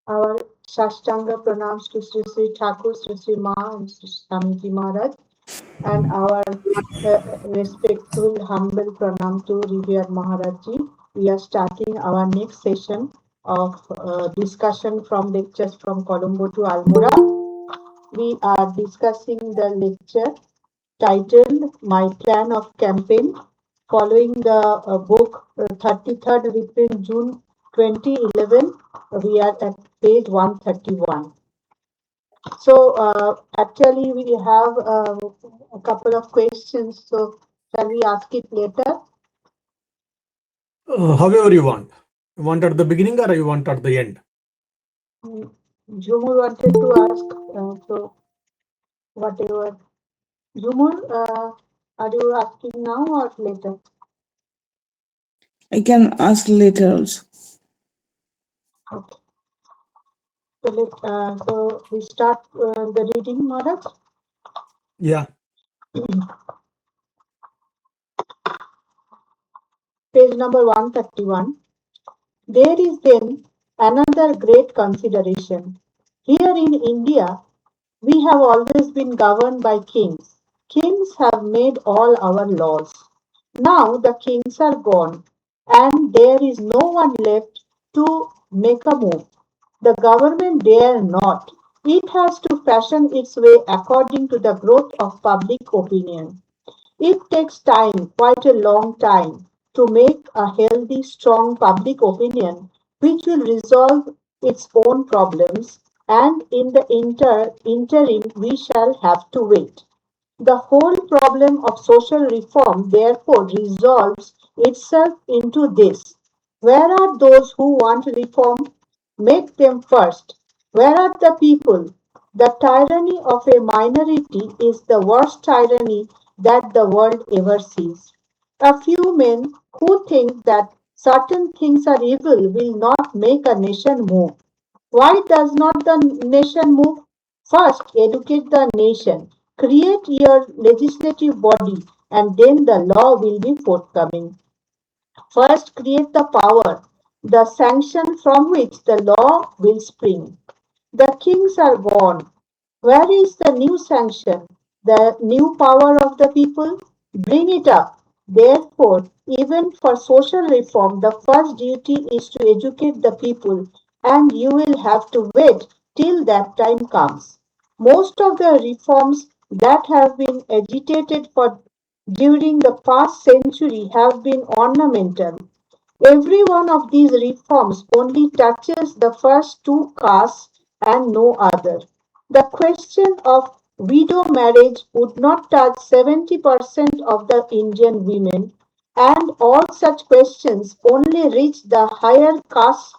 Our Shashtanga pranams to Sri Sri Thakur, Sri Sri Ma, and Sri Swamiji Maharaj, and our respectful, humble pranam to Revered Maharajji. We are starting our next session of discussion from lectures from Colombo to Almora. We are discussing the lecture titled My Plan of Campaign, following the book 33rd reprint June 2011. We are at page 131. So actually we have a couple of questions. So shall we ask it later? However you want. You want at the beginning or you want at the end? Jumur wanted to ask. So whatever. Jumur, are you asking now or later? I can ask later also. Okay. So we start the reading, Maharaj. Yeah. Page number 131. There is then another great consideration. Here in India, we have always been governed by kings. Kings have made all our laws. Now the kings are gone, and there is no one left to make a move. The government dare not. It has to fashion its way according to the growth of public opinion. It takes time, quite a long time, to make a healthy, strong public opinion which will resolve its own problems, and in the interim we shall have to wait. The whole problem of social reform therefore resolves itself into this. Where are those who want reform? Make them first. Where are the people? The tyranny of a minority is the worst tyranny that the world ever sees. A few men who think that certain things are evil will not make a nation move. Why does not the nation move? First, educate the nation, create your legislative body, and then the law will be forthcoming. First, create the power, the sanction from which the law will spring. The kings are gone. Where is the new sanction, the new power of the people? Bring it up. Therefore, even for social reform, the first duty is to educate the people, and you will have to wait till that time comes. Most of the reforms that have been agitated for during the past century have been ornamental. Every one of these reforms only touches the first two castes and no other. The question of widow marriage would not touch 70% of the Indian women, and all such questions only reach the higher castes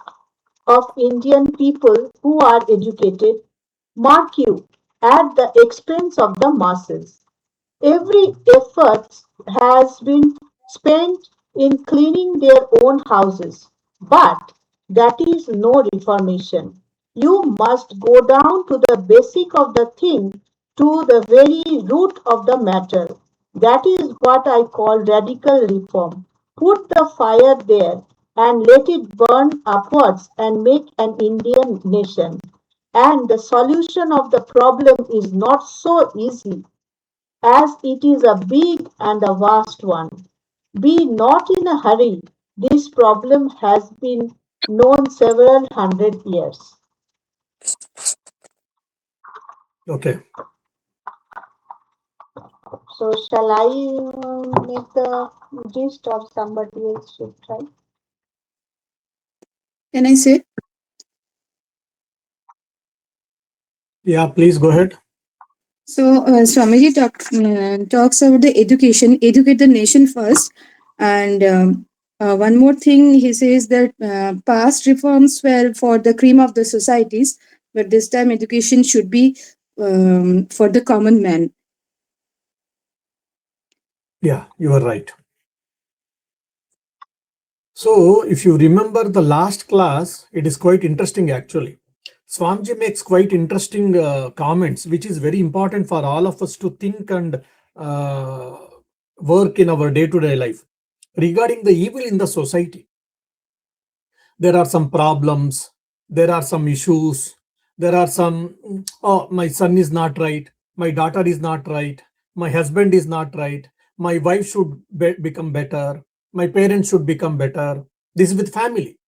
of Indian people who are educated, mark you, at the expense of the masses. Every effort has been spent in cleaning their own houses, but that is no reformation. You must go down to the basic of the thing, to the very root of the matter. That is what I call radical reform. Put the fire there and let it burn upwards and make an Indian nation. And the solution of the problem is not so easy, as it is a big and a vast one. Be not in a hurry. This problem has been known several hundred years. Okay. So, shall I make the gist or somebody else should try? Can I say? Yeah, please go ahead. So, Swamiji talks about the education, educate the nation first. And one more thing, he says that past reforms were for the cream of the societies, but this time education should be for the common man. Yeah, you are right. So, if you remember the last class, it is quite interesting actually. Swamiji makes quite interesting comments, which is very important for all of us to think and work in our day-to-day life regarding the evil in the society. There are some problems, there are some issues, there are some, oh, my son is not right, my daughter is not right, my husband is not right, my wife should become better, my parents should become better. This is with family.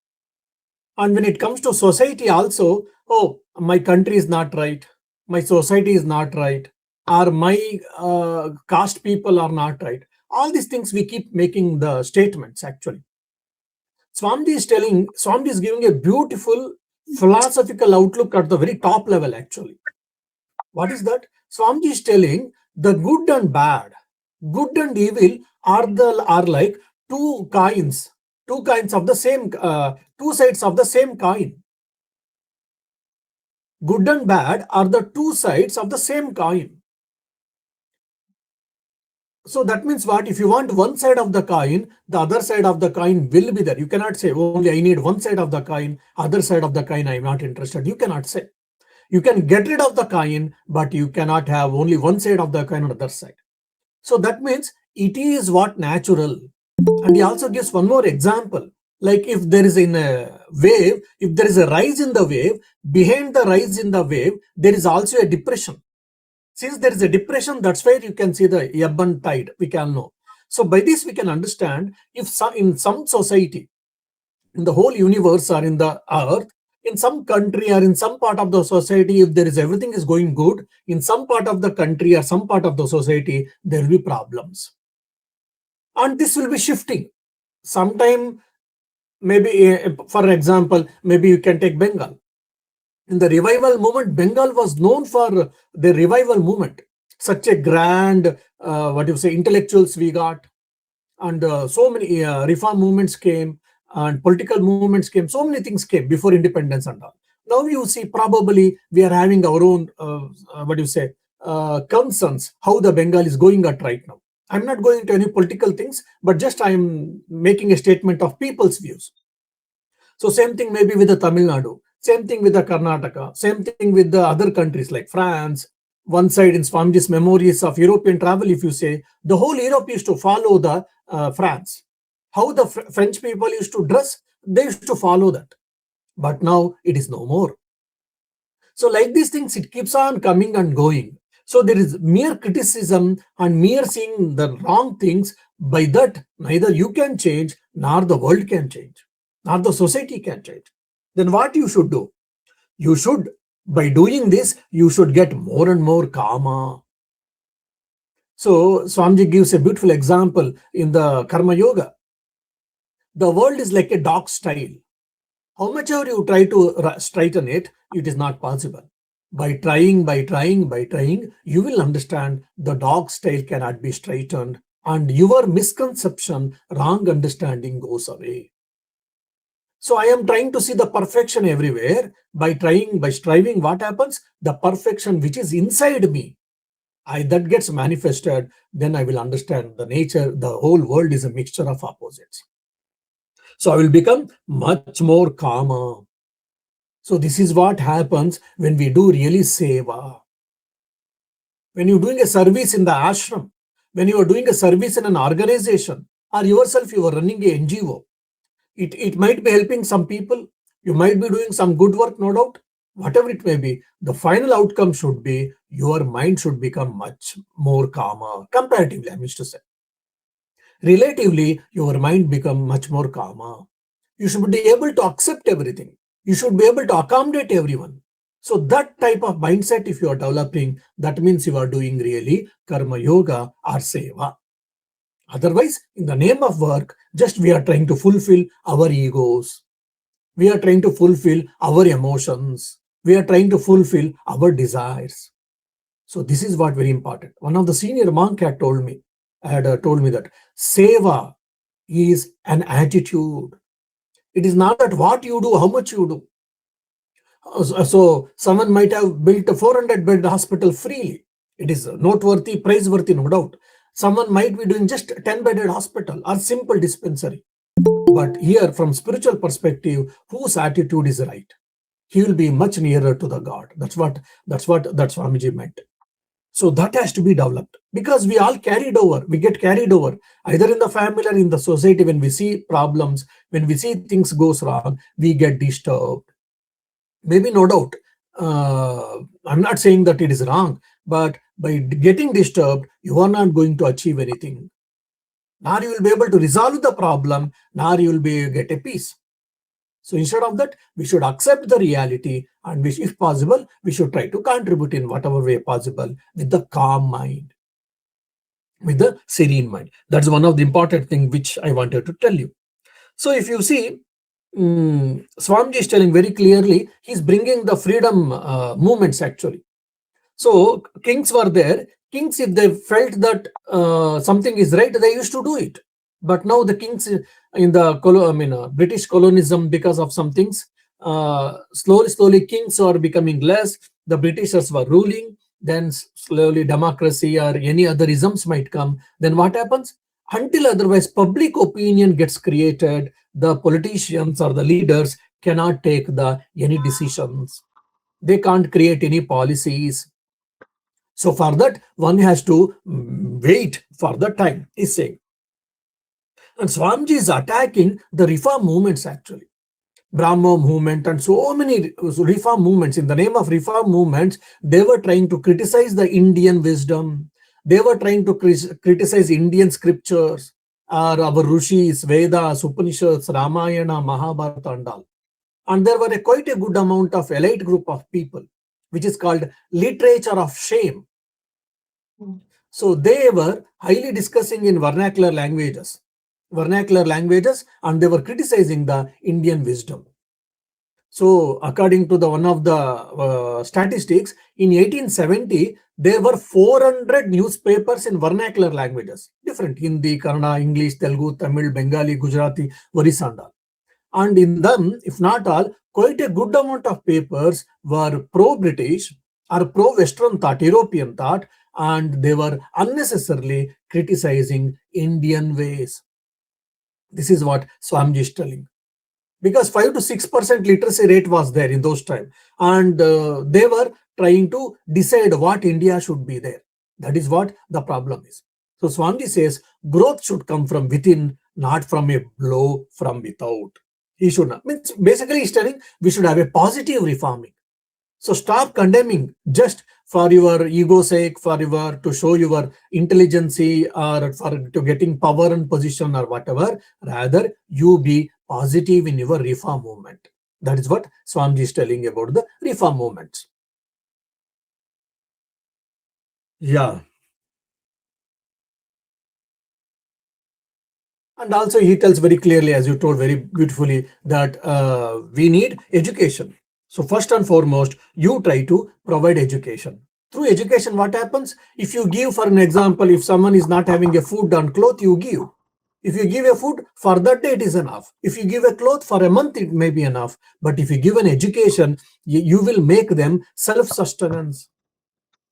And when it comes to society also, oh, my country is not right, my society is not right, or my caste people are not right. All these things we keep making the statements actually. Swamiji is giving a beautiful philosophical outlook at the very top level actually. What is that? Swamiji is telling the good and bad, good and evil are like two coins, of the same, two sides of the same coin. Good and bad are the two sides of the same coin. So that means what? If you want one side of the coin, the other side of the coin will be there. You cannot say only I need one side of the coin, other side of the coin I am not interested. You cannot say. You can get rid of the coin, but you cannot have only one side of the coin on the other side. So that means it is what natural. And he also gives one more example. Like if there is in a wave, if there is a rise in the wave, behind the rise in the wave, there is also a depression. Since there is a depression, that's where you can see the ebb and tide, we can know. So by this we can understand, if in some society, in the whole universe or in the earth, in some country or in some part of the society, if there is everything is going good, in some part of the country or some part of the society, there will be problems. And this will be shifting. Sometime, maybe, for example, maybe you can take Bengal. In the revival movement, Bengal was known for the revival movement. Such a grand, intellectuals we got, and so many reform movements came, and political movements came. So many things came before independence and all. Now you see, probably we are having our own, concerns how the Bengal is going at right now. I'm not going to any political things, but just I'm making a statement of people's views. So same thing maybe with the Tamil Nadu, same thing with the Karnataka, same thing with the other countries like France. One side in Swamiji's memories of European travel, if you say, the whole Europe used to follow the France. How the French people used to dress, they used to follow that. But now it is no more. So like these things, it keeps on coming and going. So there is mere criticism and mere seeing the wrong things. By that, neither you can change, nor the world can change, nor the society can change. Then what you should do? You should, by doing this, you should get more and more karma. So Swamiji gives a beautiful example in the Karma Yoga. The world is like a dog style. How much ever you try to straighten it, it is not possible. By trying, you will understand the dog style cannot be straightened, and your misconception, wrong understanding goes away. So I am trying to see the perfection everywhere. By striving, what happens? The perfection which is inside me, that gets manifested. Then I will understand the nature, the whole world is a mixture of opposites. So I will become much more calmer. So this is what happens when we do really seva. When you're doing a service in the ashram, when you are doing a service in an organization, or yourself you are running a NGO, it might be helping some people. You might be doing some good work, no doubt. Whatever it may be, the final outcome should be your mind should become much more calmer. Comparatively, I wish to say. Relatively, your mind become much more calmer. You should be able to accept everything. You should be able to accommodate everyone. So that type of mindset, if you are developing, that means you are doing really karma yoga or seva. Otherwise, in the name of work, just we are trying to fulfill our egos. We are trying to fulfill our emotions. We are trying to fulfill our desires. So this is what very important. One of the senior monk had told me that seva is an attitude. It is not that what you do, how much you do. So someone might have built a 400-bed hospital freely. It is noteworthy, praiseworthy, no doubt. Someone might be doing just 10-bedded hospital or simple dispensary. But here, from spiritual perspective, whose attitude is right? He will be much nearer to the God. That's what Swamiji meant. So that has to be developed, because we all carried over. We get carried over either in the family or in the society. When we see problems, when we see things goes wrong, we get disturbed. Maybe, no doubt. I'm not saying that it is wrong, but by getting disturbed, you are not going to achieve anything. Nor you will be able to resolve the problem, nor you will be get a peace. So instead of that, we should accept the reality, and if possible, we should try to contribute in whatever way possible with the calm mind, with the serene mind. That's one of the important things which I wanted to tell you. So if you see, Swamiji is telling very clearly, he's bringing the freedom movements actually. So kings were there. Kings, if they felt that something is right, they used to do it. But now the kings in the British colonialism, because of some things, slowly kings are becoming less. The Britishers were ruling. Then slowly democracy or any other isms might come. Then what happens? Until otherwise public opinion gets created, the politicians or the leaders cannot take any decisions. They can't create any policies. So for that, one has to wait for the time, he's saying. And Swamiji is attacking the reform movements actually. Brahmo movement and so many reform movements. In the name of reform movements, they were trying to criticize the Indian wisdom. They were trying to criticize Indian scriptures, or our Rishis, Vedas, Upanishads, Ramayana, Mahabharata and all. And there were quite a good amount of elite group of people, which is called literature of shame. So they were highly discussing in vernacular languages, and they were criticizing the Indian wisdom. So according to one of the statistics, in 1870, there were 400 newspapers in vernacular languages, different Hindi, Kannada, English, Telugu, Tamil, Bengali, Gujarati, Orissa and all. And in them, if not all, quite a good amount of papers were pro-British or pro-Western thought, European thought, and they were unnecessarily criticizing Indian ways. This is what Swamiji is telling. Because 5 to 6% literacy rate was there in those times, and they were trying to decide what India should be there. That is what the problem is. So Swamiji says growth should come from within, not from a blow from without. He should not. Means basically he's telling we should have a positive reforming. So stop condemning just for your ego sake, for your to show your intelligence or for to getting power and position or whatever. Rather, you be positive in your reform movement. That is what Swamiji is telling about the reform movements. Yeah. And also he tells very clearly, as you told very beautifully, that we need education. So first and foremost, you try to provide education. Through education, what happens? If you give, for an example, if someone is not having a food and cloth, you give. If you give a food, for that day it is enough. If you give a cloth, for a month it may be enough. But if you give an education, you will make them self-sustenance.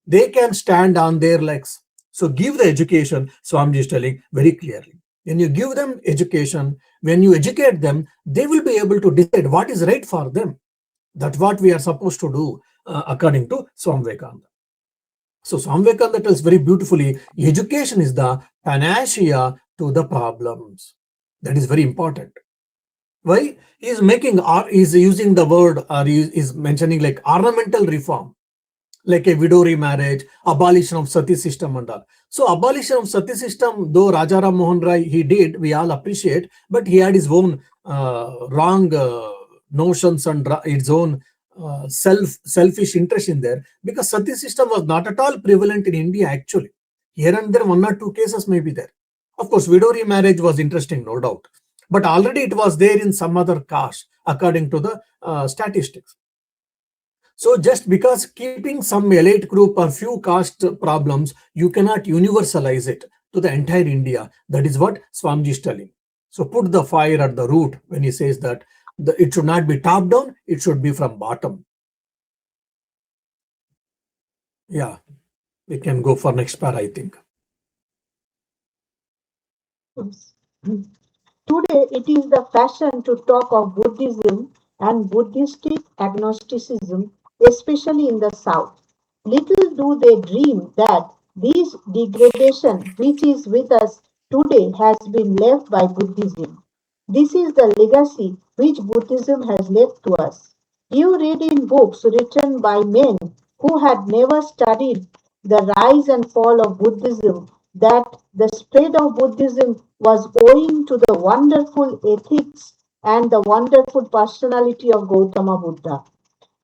They can stand on their legs. So give the education, Swamiji is telling very clearly. When you give them education, when you educate them, they will be able to decide what is right for them. That's what we are supposed to do according to Swami Vivekananda. So Swami Vivekananda tells very beautifully, education is the panacea to the problems. That is very important. Why? He is using the word, or he is mentioning like ornamental reform, like a widow remarriage, abolition of sati system and all. So abolition of sati system, though Raja Ram Mohan Rai he did, we all appreciate, but he had his own wrong notions and his own selfish interest in there, because sati system was not at all prevalent in India actually. Here and there, 1 or 2 cases may be there. Of course, widow remarriage was interesting, no doubt, but already it was there in some other caste according to the statistics. So just because keeping some elite group or few caste problems, you cannot universalize it to the entire India. That is what Swamiji is telling. So put the fire at the root when he says that it should not be top down, it should be from bottom. Yeah, we can go for next part, I think. Today, it is the fashion to talk of Buddhism and Buddhistic agnosticism, especially in the South. Little do they dream that this degradation which is with us today has been left by Buddhism. This is the legacy which Buddhism has left to us. You read in books written by men who had never studied the rise and fall of Buddhism that the spread of Buddhism was owing to the wonderful ethics and the wonderful personality of Gautama Buddha.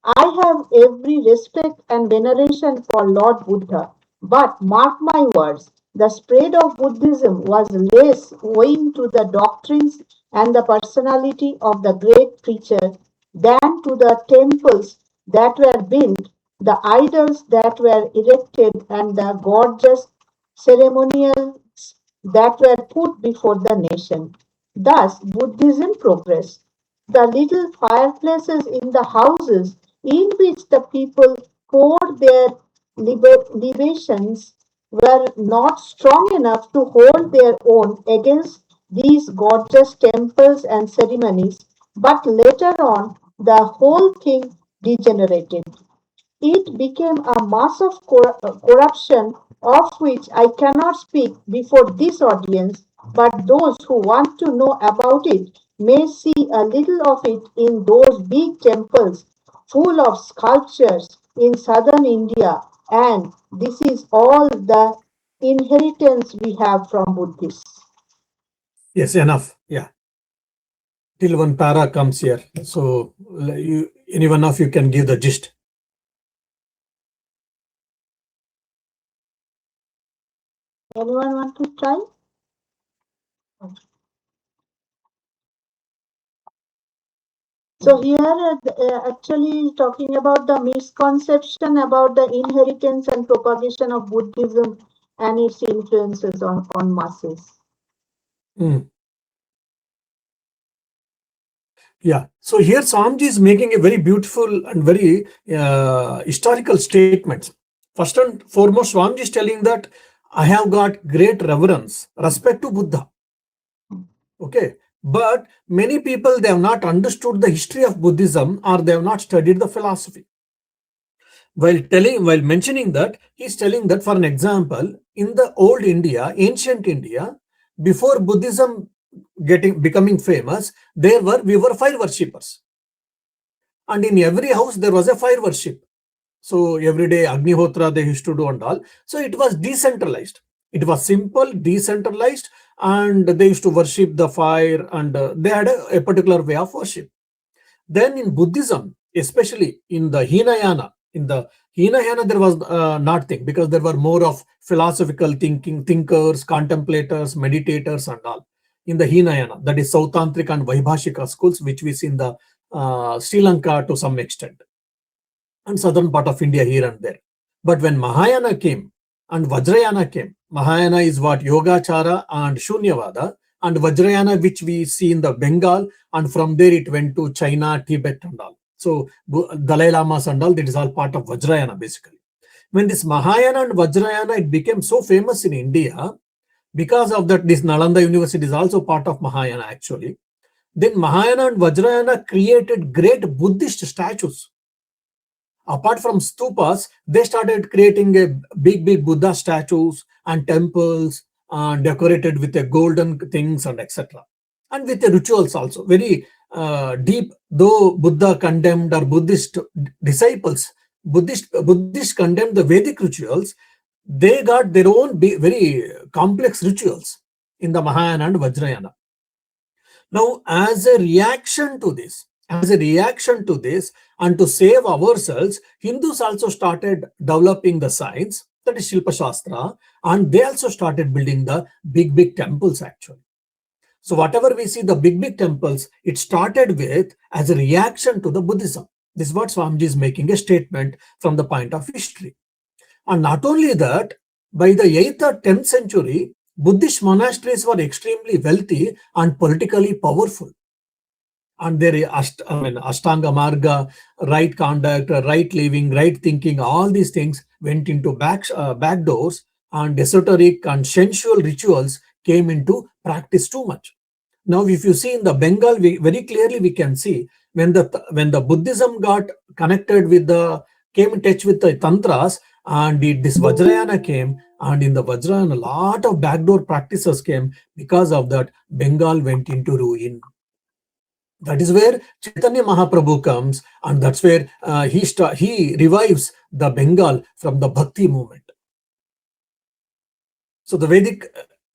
I have every respect and veneration for Lord Buddha, but mark my words, the spread of Buddhism was less owing to the doctrines and the personality of the great preacher than to the temples that were built, the idols that were erected, and the gorgeous ceremonials that were put before the nation. Thus, Buddhism progressed. The little fireplaces in the houses in which the people poured their libations were not strong enough to hold their own against these gorgeous temples and ceremonies, but later on the whole thing degenerated. It became a mass of corruption of which I cannot speak before this audience, but those who want to know about it may see a little of it in those big temples full of sculptures in southern India, and this is all the inheritance we have from Buddhists. Yes, enough. Yeah. Till one para comes here. So any one of you can give the gist. Anyone want to try? So here actually talking about the misconception about the inheritance and propagation of Buddhism and its influences on masses. Mm. Yeah. So here Swamiji is making a very beautiful and very historical statement. First and foremost, Swamiji is telling that I have got great reverence, respect to Buddha. Okay. But many people, they have not understood the history of Buddhism, or they have not studied the philosophy. While mentioning that, he's telling that, for an example, in the old India, ancient India, before Buddhism becoming famous, we were fire worshippers. And in every house, there was a fire worship. So every day, Agnihotra they used to do and all. So it was decentralized. It was simple, decentralized, and they used to worship the fire, and they had a particular way of worship. Then in Buddhism, especially in the Hinayana, there was nothing, because there were more of philosophical thinkers, contemplators, meditators, and all. In the Hinayana, that is Sautantrika and Vaibhashika schools, which we see in the Sri Lanka to some extent, and southern part of India here and there. But when Mahayana came and Vajrayana came, Mahayana is what? Yogachara and Shunyavada, and Vajrayana, which we see in the Bengal, and from there it went to China, Tibet, and all. So Dalai Lamas and all, that is all part of Vajrayana basically. When this Mahayana and Vajrayana, it became so famous in India, because of that, this Nalanda University is also part of Mahayana actually. Then Mahayana and Vajrayana created great Buddhist statues. Apart from stupas, they started creating a big Buddha statues and temples, decorated with the golden things and etc. And with the rituals also, very deep. Though Buddha condemned, or Buddhist disciples, Buddhists condemned the Vedic rituals, they got their own very complex rituals in the Mahayana and Vajrayana. Now, as a reaction to this, and to save ourselves, Hindus also started developing the science, that is Shilpa Shastra, and they also started building the big temples actually. So whatever we see, the big temples, it started with as a reaction to the Buddhism. This is what Swamiji is making a statement from the point of history. And not only that, by the 8th or 10th century, Buddhist monasteries were extremely wealthy and politically powerful. And their Ashtanga Marga, right conduct, right living, right thinking, all these things went into back doors, and esoteric and sensual rituals came into practice too much. Now, if you see in the Bengal, very clearly we can see when the Buddhism got connected with came in touch with the tantras, and this Vajrayana came, and in the Vajrayana, a lot of backdoor practices came. Because of that, Bengal went into ruin. That is where Chaitanya Mahaprabhu comes, and that's where he revives the Bengal from the Bhakti movement. So the Vedic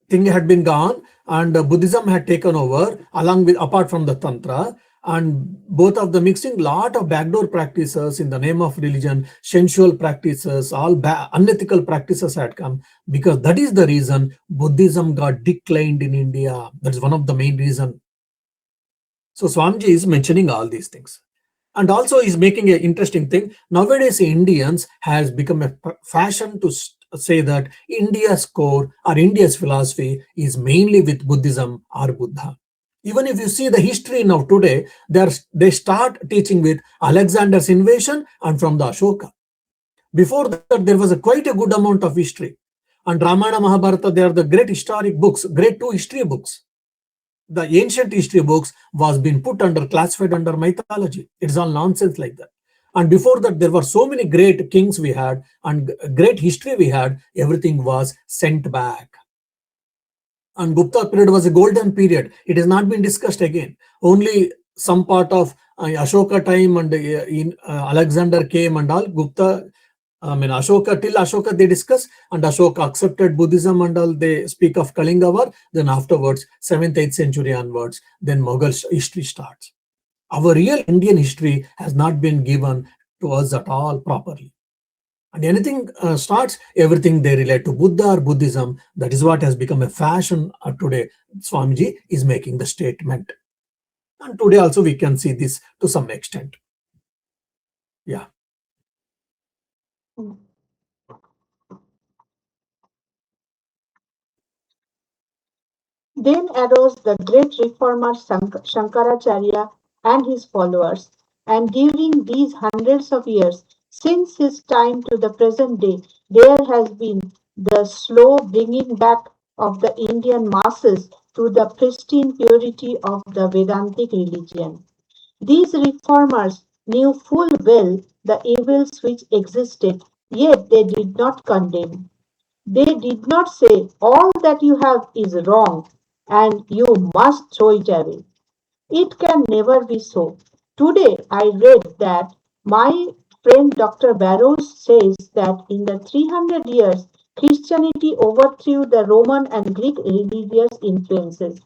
thing had been gone, and Buddhism had taken over, along with, apart from the Tantra, and both of them mixing lot of backdoor practices in the name of religion, sensual practices, all unethical practices had come, because that is the reason Buddhism got declined in India. That is one of the main reasons. So Swamiji is mentioning all these things. And also is making an interesting thing. Nowadays, Indians has become a fashion to say that India's core or India's philosophy is mainly with Buddhism or Buddha. Even if you see the history now today, they start teaching with Alexander's invasion and from the Ashoka. Before that, there was quite a good amount of history. And Ramayana, Mahabharata, they are the great historic books, great two history books. The ancient history books was being classified under mythology. It's all nonsense like that. And before that, there were so many great kings we had and great history we had. Everything was sent back. And Gupta period was a golden period. It has not been discussed again. Only some part of Ashoka time and Alexander came and all. Gupta, Ashoka, till Ashoka they discuss, and Ashoka accepted Buddhism and all. They speak of Kalinga War. Then afterwards, 7th, 8th century onwards, then Mughal history starts. Our real Indian history has not been given to us at all properly. And anything starts, everything they relate to Buddha or Buddhism. That is what has become a fashion today. Swamiji is making the statement. And today also we can see this to some extent. Yeah. Then arose the great reformer Shankaracharya and his followers, and during these hundreds of years, since his time to the present day, there has been the slow bringing back of the Indian masses to the pristine purity of the Vedantic religion. These reformers knew full well the evils which existed, yet they did not condemn. They did not say, all that you have is wrong and you must throw it away. It can never be so. Today I read that my friend Dr. Barrows says that in the 300 years, Christianity overthrew the Roman and Greek religious influences.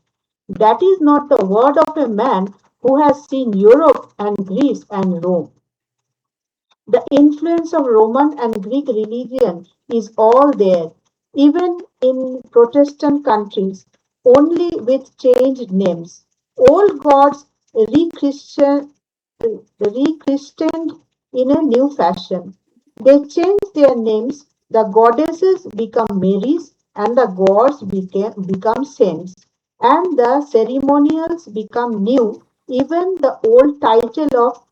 That is not the word of a man who has seen Europe and Greece and Rome. The influence of Roman and Greek religion is all there, even in Protestant countries, only with changed names. Old gods rechristened in a new fashion. They changed their names, the goddesses become Marys, and the gods become saints, and the ceremonials become new, even the old title of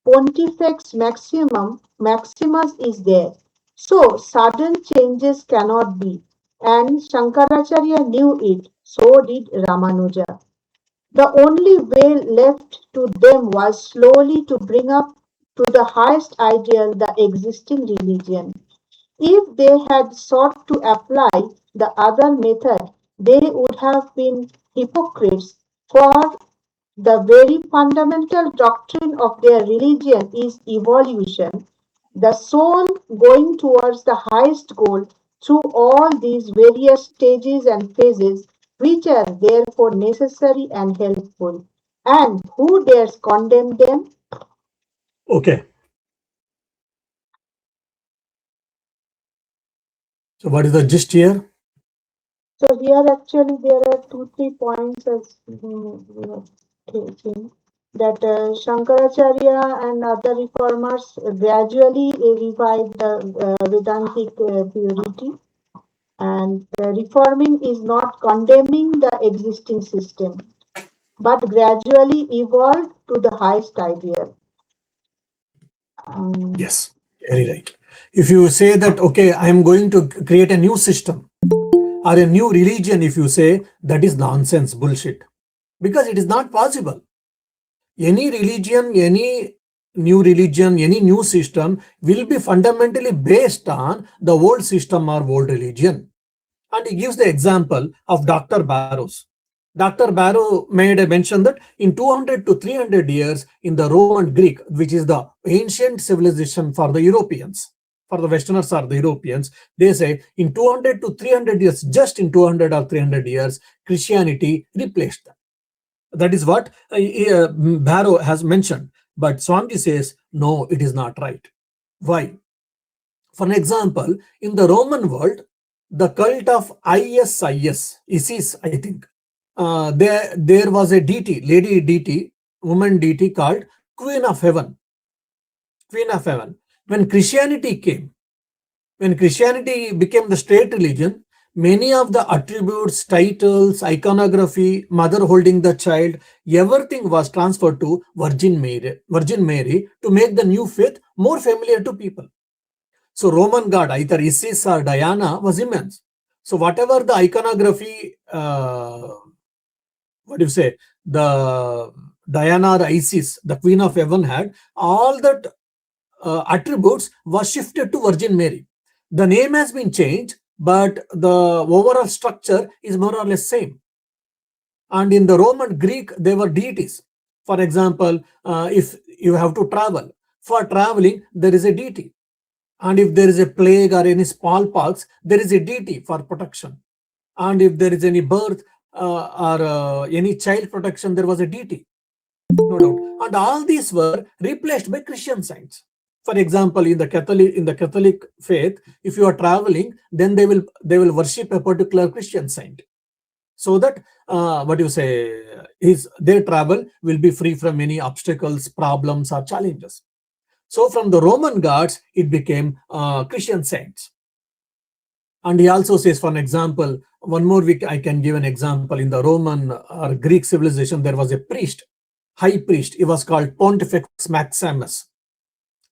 Pontifex Maximus is there. So sudden changes cannot be, and Shankaracharya knew it, so did Ramanuja. The only way left to them was slowly to bring up to the highest ideal the existing religion. If they had sought to apply the other method, they would have been hypocrites, for the very fundamental doctrine of their religion is evolution, the soul going towards the highest goal through all these various stages and phases, which are therefore necessary and helpful. And who dares condemn them? Okay. So what is the gist here? So here actually there are 2-3 points as we have taken that Shankaracharya and other reformers gradually revived the Vedantic purity, and reforming is not condemning the existing system but gradually evolved to the highest ideal. Yes, very right. If you say that, okay, I am going to create a new system or a new religion, if you say, that is nonsense, bullshit. Because it is not possible. Any religion, any new system will be fundamentally based on the old system or old religion. And he gives the example of Dr. Barrows. Dr. Barrow made a mention that in 200 to 300 years in the Roman Greek, which is the ancient civilization for the Europeans, for the Westerners or the Europeans, they say in 200 to 300 years, just in 200 or 300 years, Christianity replaced them. That is what Barrow has mentioned. But Swamiji says, no, it is not right. Why? For an example, in the Roman world, the cult of Isis, I think, there was a deity, lady deity, woman deity called Queen of Heaven. Queen of Heaven. When Christianity came, when Christianity became the state religion, many of the attributes, titles, iconography, mother holding the child, everything was transferred to Virgin Mary to make the new faith more familiar to people. So Roman god, either Isis or Diana, was immense. So whatever the iconography, the Diana or Isis, the Queen of Heaven had, all that attributes was shifted to Virgin Mary. The name has been changed, but the overall structure is more or less same. And in the Roman Greek, there were deities. For example, if you have to travel, for traveling, there is a deity. And if there is a plague or any smallpox, there is a deity for protection. And if there is any birth or any child protection, there was a deity, no doubt. And all these were replaced by Christian saints. For example, in the Catholic faith, if you are traveling, then they will worship a particular Christian saint, so that their travel will be free from any obstacles, problems, or challenges. So from the Roman gods, it became Christian saints. And he also says, for an example, one more week I can give an example. In the Roman or Greek civilization, there was a priest, high priest. He was called Pontifex Maximus.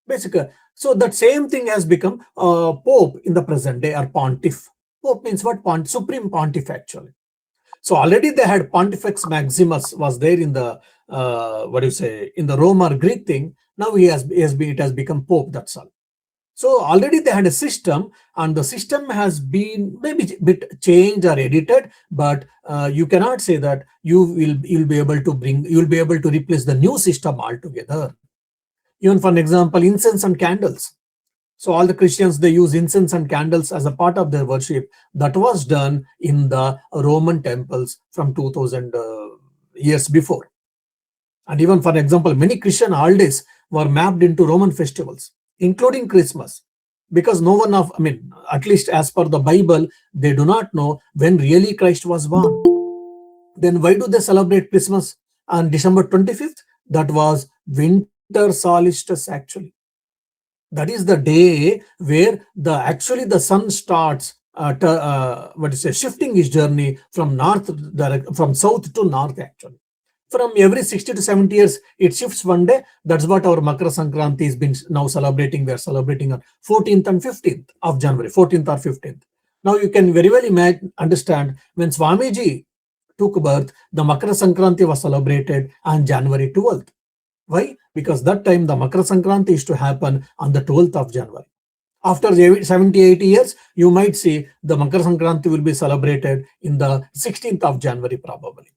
Basically, so that same thing has become Pope in the present day, or Pontiff. Pope means what? Supreme Pontiff, actually. So already they had Pontifex Maximus was there in the in the Rome or Greek thing. Now it has become Pope. That's all. So already they had a system, and the system has been maybe a bit changed or edited, but you cannot say that you'll be able to replace the new system altogether. Even for an example, incense and candles. So all the Christians, they use incense and candles as a part of their worship. That was done in the Roman temples from 2000 years before. And even for example, many Christian holidays were mapped into Roman festivals, including Christmas, because no one at least as per the Bible, they do not know when really Christ was born. Then why do they celebrate Christmas on December 25th? That was winter solstice, actually. That is the day where the sun starts shifting his journey from south to north, actually. From every 60 to 70 years, it shifts one day. That's what our Makara Sankranti has been now celebrating. We are celebrating on 14th and 15th of January, 14th or 15th. Now you can very well understand, when Swamiji took birth, the Makara Sankranti was celebrated on January 12th. Why? Because that time the Makara Sankranti is to happen on the 12th of January. After 70-80 years, you might see the Makara Sankranti will be celebrated in the 16th of January probably.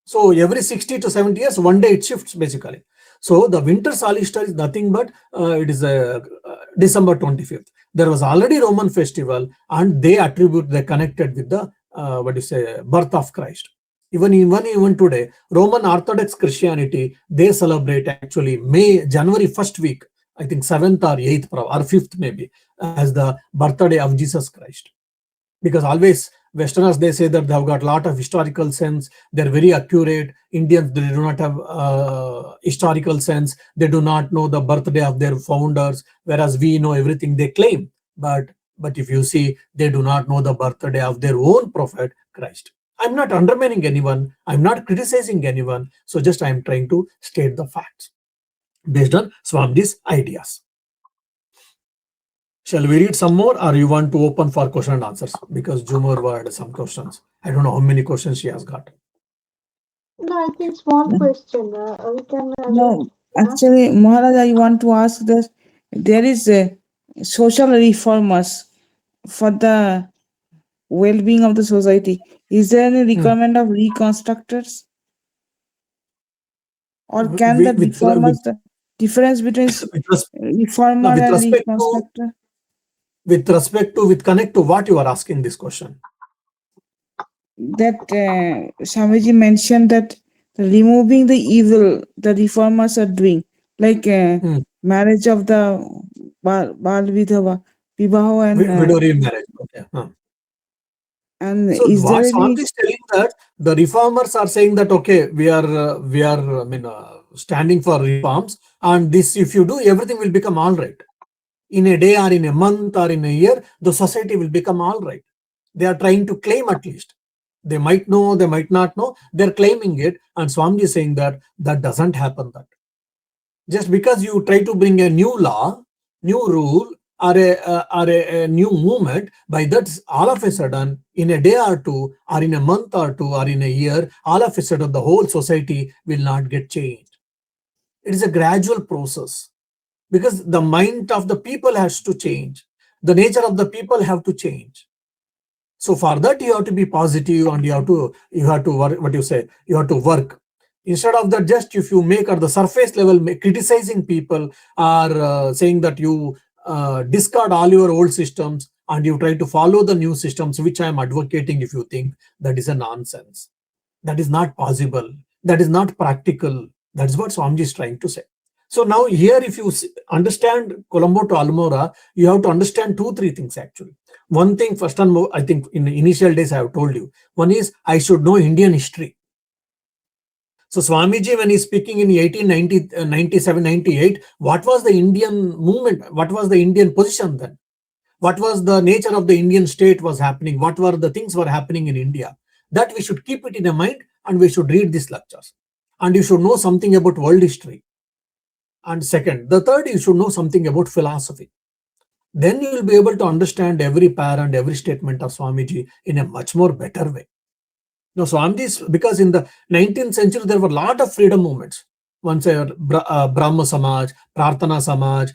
So every 60 to 70 years, one day it shifts basically. So the winter solstice is nothing but it is December 25th. There was already Roman festival, and they connected with the birth of Christ. Even today, Roman Orthodox Christianity, they celebrate actually January 1st week, I think 7th or 8th or 5th maybe, as the birthday of Jesus Christ. Because always Westerners, they say that they have got a lot of historical sense. They're very accurate. Indians, they do not have historical sense. They do not know the birthday of their founders, whereas we know everything they claim. But if you see, they do not know the birthday of their own prophet, Christ. I'm not undermining anyone. I'm not criticizing anyone. So just I'm trying to state the facts based on Swamiji's ideas. Shall we read some more, or you want to open for question and answers? Because Jumur had some questions. I don't know how many questions she has got. No, I think small question. We can No, actually, Maharaj, I want to ask that there is a social reformers for the well-being of the society. Is there any requirement of reconstructors? Or can the with, with, reformers, the difference between with, res- no, reformer with and respect to reconstructor? with connect to what you are asking this question. That Swamiji mentioned that removing the evil the reformers are doing, like marriage of the Bal Vidhava, Vivaho, Widow remarriage. Okay. and So is there what any? Swami is telling that the reformers are saying that okay, we are standing for reforms, and this if you do, everything will become all right. In a day or in a month or in a year, the society will become all right. They are trying to claim at least. They might know, they might not know. They're claiming it, and Swami is saying that that doesn't happen. That just because you try to bring a new law, new rule, or a new movement, by that all of a sudden, in a day or two, or in a month or two, or in a year, all of a sudden the whole society will not get changed. It is a gradual process because the mind of the people has to change. The nature of the people have to change. So for that you have to be positive and you have to work, what you say, you have to work. Instead of that, just if you make at the surface level criticizing people or saying that you discard all your old systems and you try to follow the new systems, which I am advocating, if you think that is a nonsense, that is not possible, that is not practical. That's what Swamiji is trying to say. So now here, if you understand Colombo to Almora, you have to understand 2-3 things actually. One thing, first and more, I think in the initial days I have told you. One is I should know Indian history. So Swamiji, when he's speaking in 1890, 97, 98, what was the Indian movement? What was the Indian position then? What was the nature of the Indian state was happening? What were the things were happening in India? That we should keep it in a mind and we should read these lectures. And you should know something about world history. And second, the third, you should know something about philosophy. Then you will be able to understand every para and every statement of Swamiji in a much more better way. Now, Swamiji, because in the 19th century, there were a lot of freedom movements. Once Brahma Samaj, Prarthana Samaj,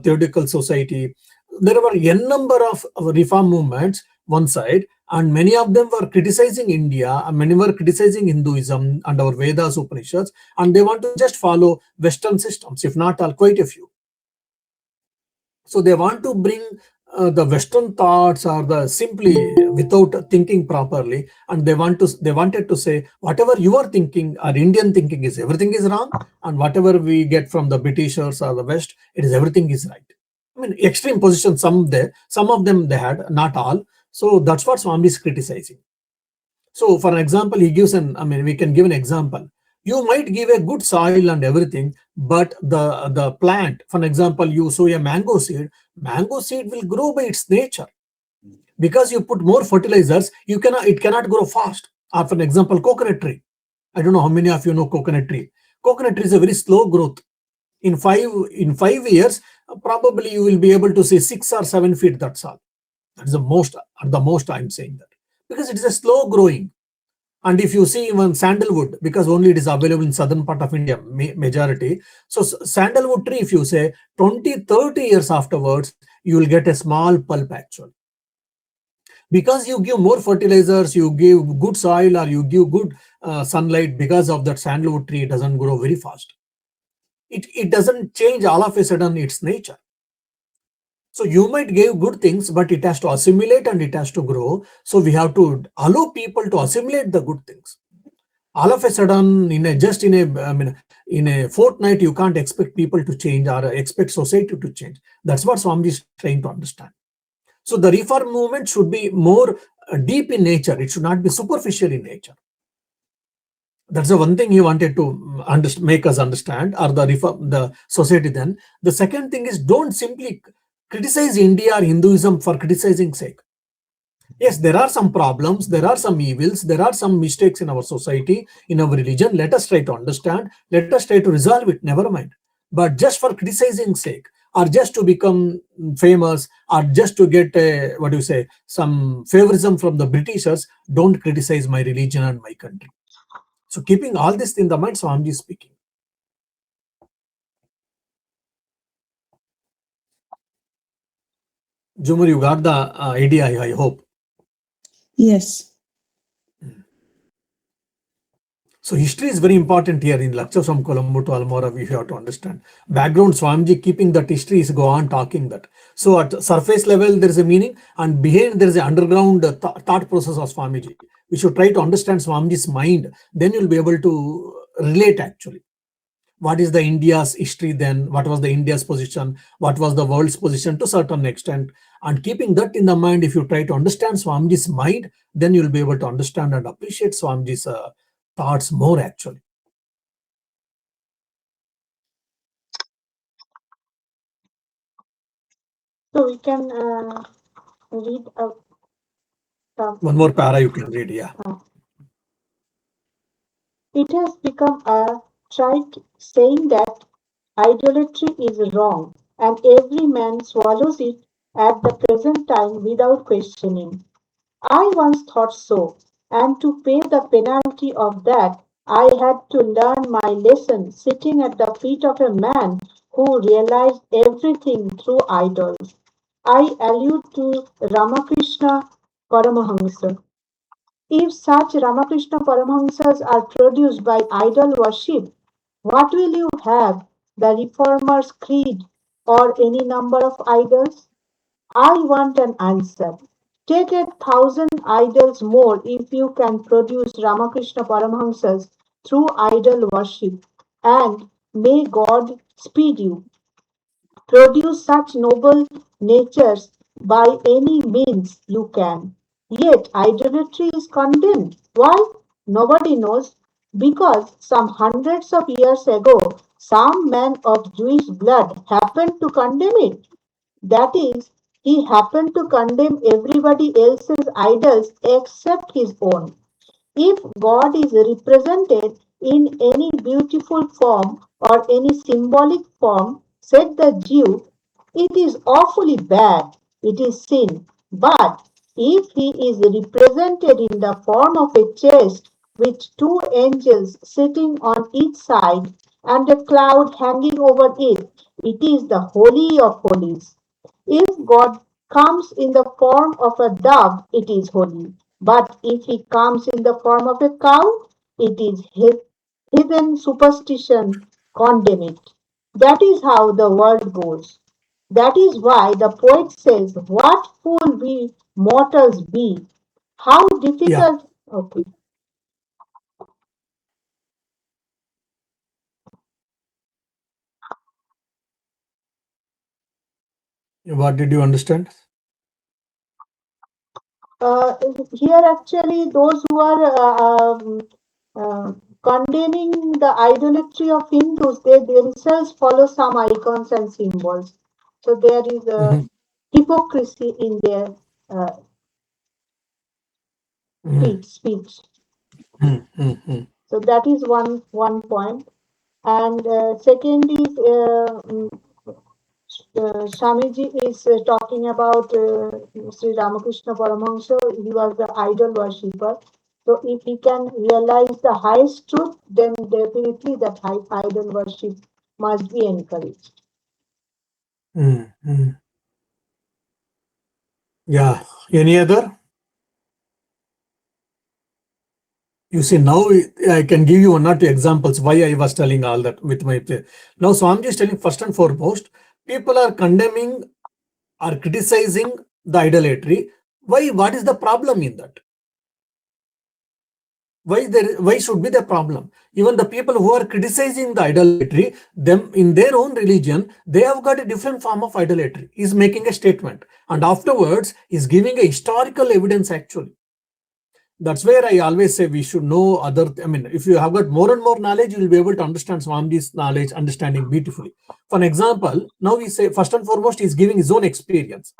Theological Society. There were n number of reform movements one side, and many of them were criticizing India, and many were criticizing Hinduism and our Vedas, Upanishads, and they want to just follow Western systems, if not all, quite a few. So they want to bring the Western thoughts or the simply without thinking properly, and they wanted to say whatever you are thinking or Indian thinking is everything is wrong, and whatever we get from the Britishers or the West, it is everything is right. I mean, extreme position. Some of them they had, not all. So that's what Swami is criticizing. So, for an example, he gives we can give an example. You might give a good soil and everything, but the plant, for an example, you sow a mango seed will grow by its nature. Because you put more fertilizers, it cannot grow fast. Or for an example, coconut tree. I don't know how many of you know coconut tree. Coconut tree is a very slow growth. In 5 years, probably you will be able to see 6 or 7 feet. That's all. That is the most I'm saying that. Because it is a slow growing. And if you see even sandalwood, because only it is available in southern part of India, majority. So sandalwood tree, if you say 20-30 years afterwards, you will get a small pulp actually. Because you give more fertilizers, you give good soil, or you give good sunlight, because of that sandalwood tree, it doesn't grow very fast. It doesn't change all of a sudden its nature. So you might give good things, but it has to assimilate and it has to grow. So we have to allow people to assimilate the good things. All of a sudden, in a fortnight, you can't expect people to change or expect society to change. That's what Swami is trying to understand. So the reform movement should be more deep in nature. It should not be superficial in nature. That's the one thing he wanted to make us understand, or the society. Then the second thing is, don't simply criticize India or Hinduism for criticizing sake. Yes, there are some problems, there are some evils, there are some mistakes in our society, in our religion. Let us try to understand, let us try to resolve it, never mind. But just for criticizing sake, or just to become famous, or just to get some favorism from the Britishers, don't criticize my religion and my country. So keeping all this in the mind, Swamiji is speaking. Jumar, you got the idea, I hope. Yes. So history is very important here in lectures from Colombo to Almora. We have to understand background. Swamiji keeping that history is go on talking that. So at surface level there is a meaning, and behind there is an underground thought process of Swamiji. We should try to understand Swamiji's mind. Then you'll be able to relate actually. What is the India's history then? What was the India's position? What was the world's position to certain extent? And keeping that in the mind, if you try to understand Swamiji's mind, then you'll be able to understand and appreciate Swamiji's thoughts more actually. So we can read One more para you can read, yeah. It has become a trite saying that idolatry is wrong, and every man swallows it at the present time without questioning. I once thought so, and to pay the penalty of that, I had to learn my lesson sitting at the feet of a man who realized everything through idols. I allude to Ramakrishna Paramahamsa. If such Ramakrishna Paramahamsas are produced by idol worship, what will you have? The Reformer's Creed or any number of idols? I want an answer. Take 1,000 idols more if you can produce Ramakrishna Paramahamsas through idol worship, and may God speed you. Produce such noble natures by any means you can. Yet idolatry is condemned. Why? Nobody knows. Because some hundreds of years ago, some man of Jewish blood happened to condemn it. That is, he happened to condemn everybody else's idols except his own. If God is represented in any beautiful form or any symbolic form, said the Jew, it is awfully bad, it is sin. But if he is represented in the form of a chest with two angels sitting on each side and a cloud hanging over it, it is the Holy of Holies. If God comes in the form of a dove, it is holy. But if he comes in the form of a cow, it is heathen superstition, condemn it. That is how the world goes. That is why the poet says, what fool we mortals be. How Yeah. difficult. Okay. What did you understand? Here, actually, those who are uh, condemning the idolatry of Hindus, they themselves follow some icons and symbols. So there is a Mhm. hypocrisy in their uh, Mhm. speech. Mhm. Mhm. So that is one point. And second is Swamiji is talking about Sri Ramakrishna Paramahansa. He was the idol worshipper. So if he can realize the highest truth, then definitely that high idol worship must be encouraged. Mhm. Yeah. Any other? You see, now I can give you one or two examples why I was telling all that with my play. Now, Swamiji is telling first and foremost, people are condemning or criticizing the idolatry. Why? What is the problem in that? Why should be the problem? Even the people who are criticizing the idolatry, them in their own religion, they have got a different form of idolatry. He's making a statement, and afterwards he's giving a historical evidence actually. That's where I always say we should know other. I mean, if you have got more and more knowledge, you will be able to understand Swamiji's knowledge, understanding beautifully. For an example, now we say first and foremost, he's giving his own experience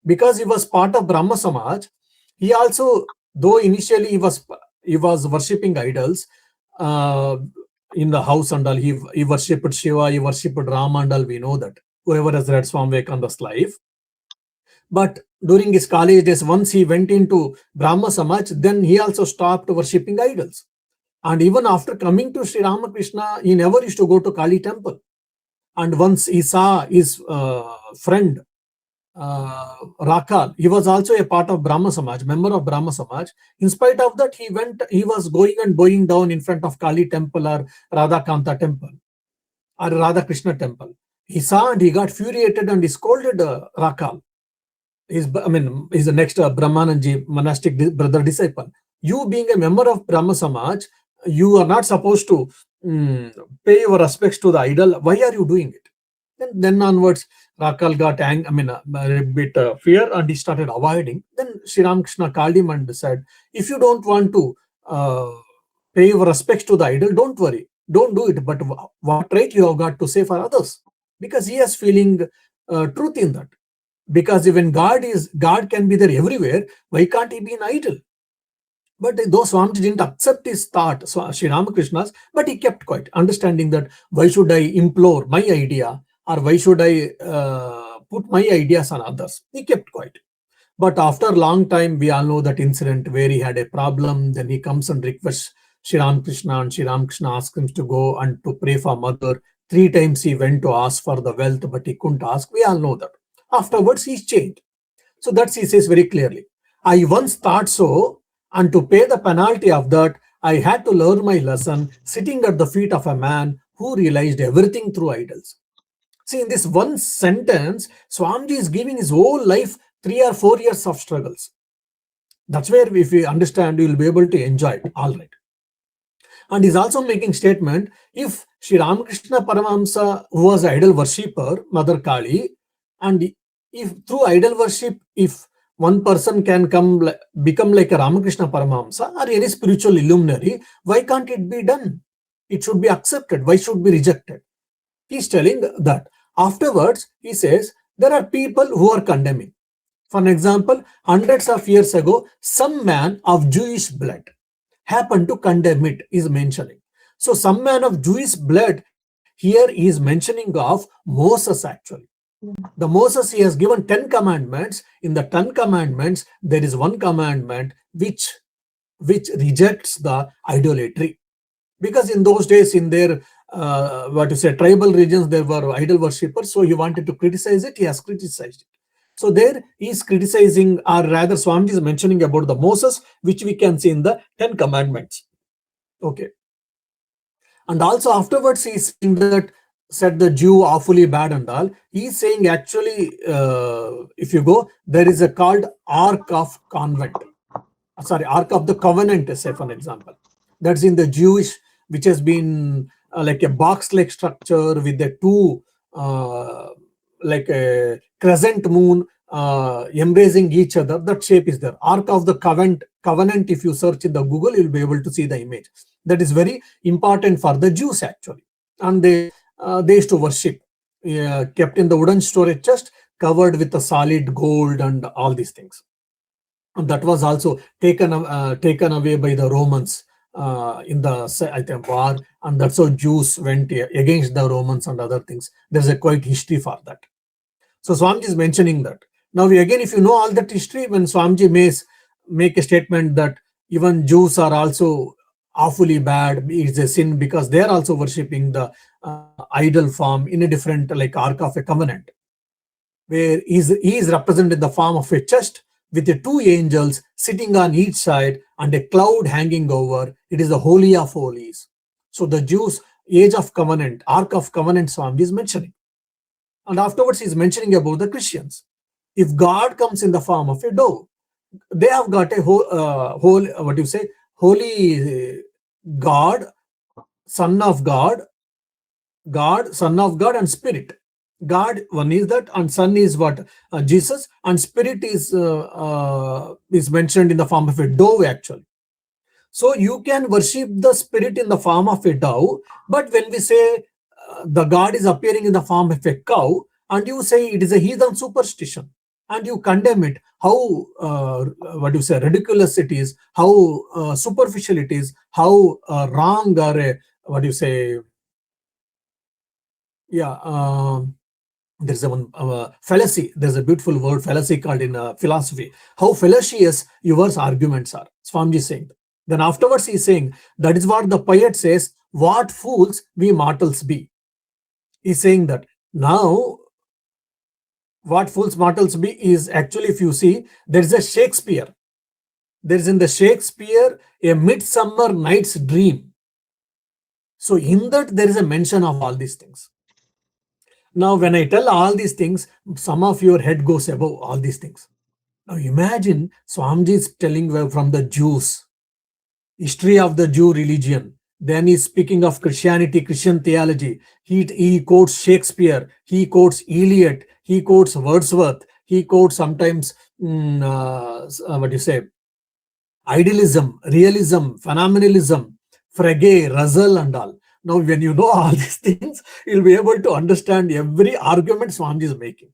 because he was part of Brahma Samaj. He also, though initially he was worshipping idols uh, in the house and all. He worshipped Shiva, he worshipped Rama and all. We know that. Whoever has read Swami Vivekananda's life. But during his college days, once he went into Brahma Samaj, then he also stopped worshipping idols. And even after coming to Sri Ramakrishna, he never used to go to Kali temple. And once he saw his friend Rakal. He was also a part of Brahma Samaj, member of Brahma Samaj. In spite of that, he was going and bowing down in front of Kali temple or Radha Kanta temple or Radha Krishna temple. He saw and he got furiated and he scolded Rakal. He's the next Brahmananji monastic brother disciple. You being a member of Brahma Samaj, you are not supposed to pay your respects to the idol. Why are you doing it? And then onwards, Rakal got a bit fear and he started avoiding. Then Sri Ramakrishna called him and said, if you don't want to pay your respects to the idol, don't worry. Don't do it. But what right you have got to say for others? Because he is feeling truth in that. Because even God can be there everywhere, why can't he be an idol? But though Swamiji didn't accept his thought, Sri Ramakrishna's, but he kept quiet, understanding that why should I implore my idea or why should I put my ideas on others? He kept quiet. But after a long time, we all know that incident where he had a problem. Then he comes and requests Sri Ramakrishna, and Sri Ramakrishna asks him to go and to pray for mother. 3 times he went to ask for the wealth, but he couldn't ask. We all know that. Afterwards, he's changed. So that he says very clearly. I once thought so, and to pay the penalty of that, I had to learn my lesson sitting at the feet of a man who realized everything through idols. See, in this one sentence, Swamiji is giving his whole life 3 or 4 years of struggles. That's where if we understand, we will be able to enjoy it. All right. And he's also making statement, if Sri Ramakrishna Paramahamsa, who was an idol worshipper, Mother Kali, and if through idol worship, if one person can become like a Ramakrishna Paramahamsa or any spiritual luminary, why can't it be done? It should be accepted. Why should be rejected? He's telling that. Afterwards, he says, there are people who are condemning. For an example, hundreds of years ago, some man of Jewish blood happened to condemn it, is mentioning. So some man of Jewish blood, here he is mentioning of Moses actually. The Moses, he has given 10 commandments. In the 10 commandments, there is one commandment which rejects the idolatry. Because in those days, in their tribal regions, there were idol worshippers. So he wanted to criticize it. He has criticized it. So there he is criticizing, or rather Swamiji is mentioning about the Moses, which we can see in the 10 commandments. Okay. And also afterwards he is saying that, said the Jew awfully bad and all. He is saying actually, if you go, there is a called Ark of Convent. Ark of the Covenant, say for an example. That's in the Jewish, which has been like a box-like structure with the two, like a crescent moon embracing each other. That shape is there. Ark of the Covenant, if you search in the Google, you'll be able to see the image. That is very important for the Jews actually. And they used to worship, kept in the wooden storage chest, covered with the solid gold and all these things. And that was also taken away by the Romans in the war, and that's how Jews went against the Romans and other things. There's a quite history for that. So Swamiji is mentioning that. Now again, if you know all that history, when Swamiji may make a statement that even Jews are also awfully bad, it's a sin because they are also worshipping the idol form in a different, like Ark of a Covenant, where he is represented in the form of a chest with the 2 angels sitting on each side and a cloud hanging over. It is the Holy of Holies. So the Jews' age of covenant, Ark of Covenant, Swamiji is mentioning. And afterwards he is mentioning about the Christians. If God comes in the form of a dove, they have got a holy God, Son of God, Son of God and Spirit. God, one is that, and Son is what? Jesus, and Spirit is mentioned in the form of a dove actually. So you can worship the Spirit in the form of a dove, but when we say the God is appearing in the form of a cow, and you say it is a heathen superstition, and you condemn it, how ridiculous it is, how superficial it is, how wrong or there's a fallacy. There's a beautiful word fallacy called in philosophy. How fallacious your arguments are. Swamiji is saying. Then afterwards he's saying, that is what the poet says, what fools we mortals be. He's saying that now What Fools Mortals Be is actually, if you see, there is a Shakespeare. There is in the Shakespeare a Midsummer Night's Dream. So in that there is a mention of all these things. Now, when I tell all these things, some of your head goes above all these things. Now imagine Swamiji is telling from the Jews, history of the Jew religion. Then he's speaking of Christianity, Christian theology. He quotes Shakespeare, he quotes Eliot, he quotes Wordsworth, he quotes sometimes what do you say, idealism, realism, phenomenalism, Frege, Russell, and all. Now, when you know all these things, you'll be able to understand every argument Swamiji is making.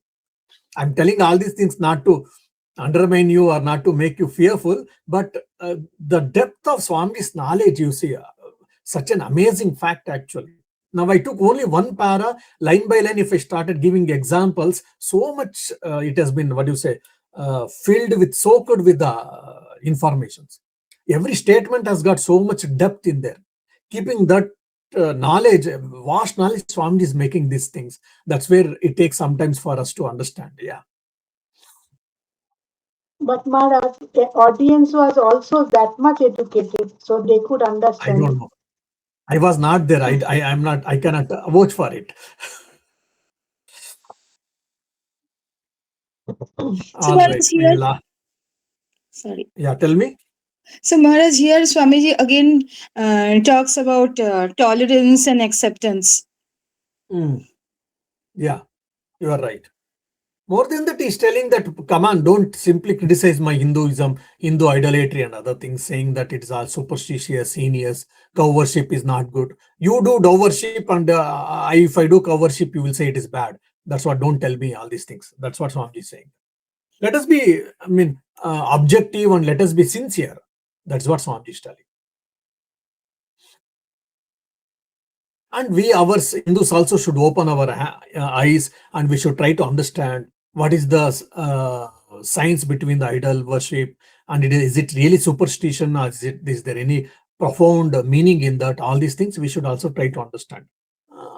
I'm telling all these things not to undermine you or not to make you fearful, but the depth of Swami's knowledge, you see, such an amazing fact actually. Now, I took only one para, line by line. If I started giving examples, so much it has been, what do you say, filled with, soaked with the informations. Every statement has got so much depth in there. Keeping that knowledge, vast knowledge, Swamiji is making these things. That's where it takes sometimes for us to understand. Yeah. But Maharaj, the audience was also that much educated, so they could I understand. don't know. I was not there. I'm not. I cannot vouch for it. So All right. Maharaj here, sorry. Yeah. Tell me. So Maharaj here, Swamiji again talks about tolerance and acceptance. Yeah. You are right. More than that, he's telling that, come on, don't simply criticize my Hinduism, Hindu idolatry and other things, saying that it's all superstitious, heinous, cow worship is not good. You do cow worship, and if I do cow worship, you will say it is bad. That's what, don't tell me all these things. That's what Swamiji is saying. Let us be, objective, and let us be sincere. That's what Swamiji is telling. And we, our Hindus, also should open our eyes, and we should try to understand what is the science between the idol worship, and is it really superstition, or is there any profound meaning in that? All these things we should also try to understand.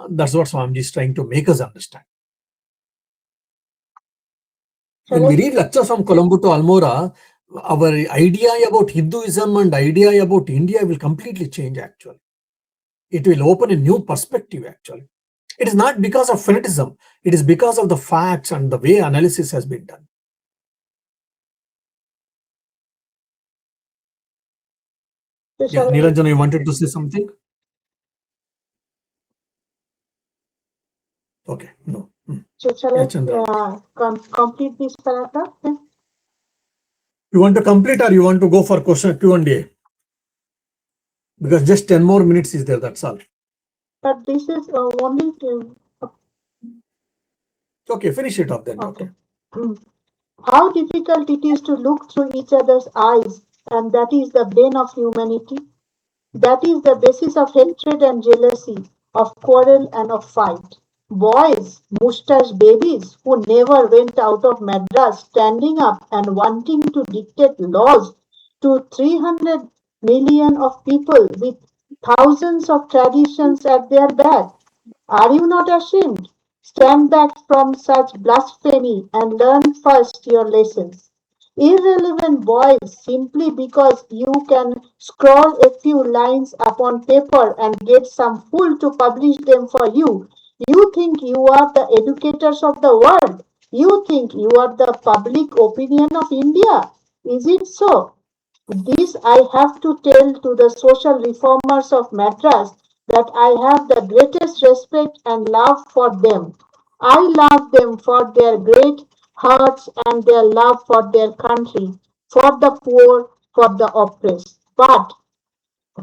That's what Swamiji is trying to make us understand. When we read lectures from Colombo to Almora, our idea about Hinduism and idea about India will completely change actually. It will open a new perspective actually. It is not because of fanaticism. It is because of the facts and the way analysis has been done. Yeah, Niranjana, you wanted to say something? Okay, no. So shall I complete this paragraph then? You want to complete, or you want to go for question Q&A? Because just 10 more minutes is there, that's all. But this is only to... Okay, finish it up then. Okay. How difficult it is to look through each other's eyes, and that is the bane of humanity. That is the basis of hatred and jealousy, of quarrel and of fight. Boys, moustache babies who never went out of Madras, standing up and wanting to dictate laws to 300 million of people with thousands of traditions at their back. Are you not ashamed? Stand back from such blasphemy and learn first your lessons. Irrelevant boys, simply because you can scrawl a few lines upon paper and get some fool to publish them for you. You think you are the educators of the world. You think you are the public opinion of India. Is it so? This I have to tell to the social reformers of Madras, that I have the greatest respect and love for them. I love them for their great hearts and their love for their country, for the poor, for the oppressed. But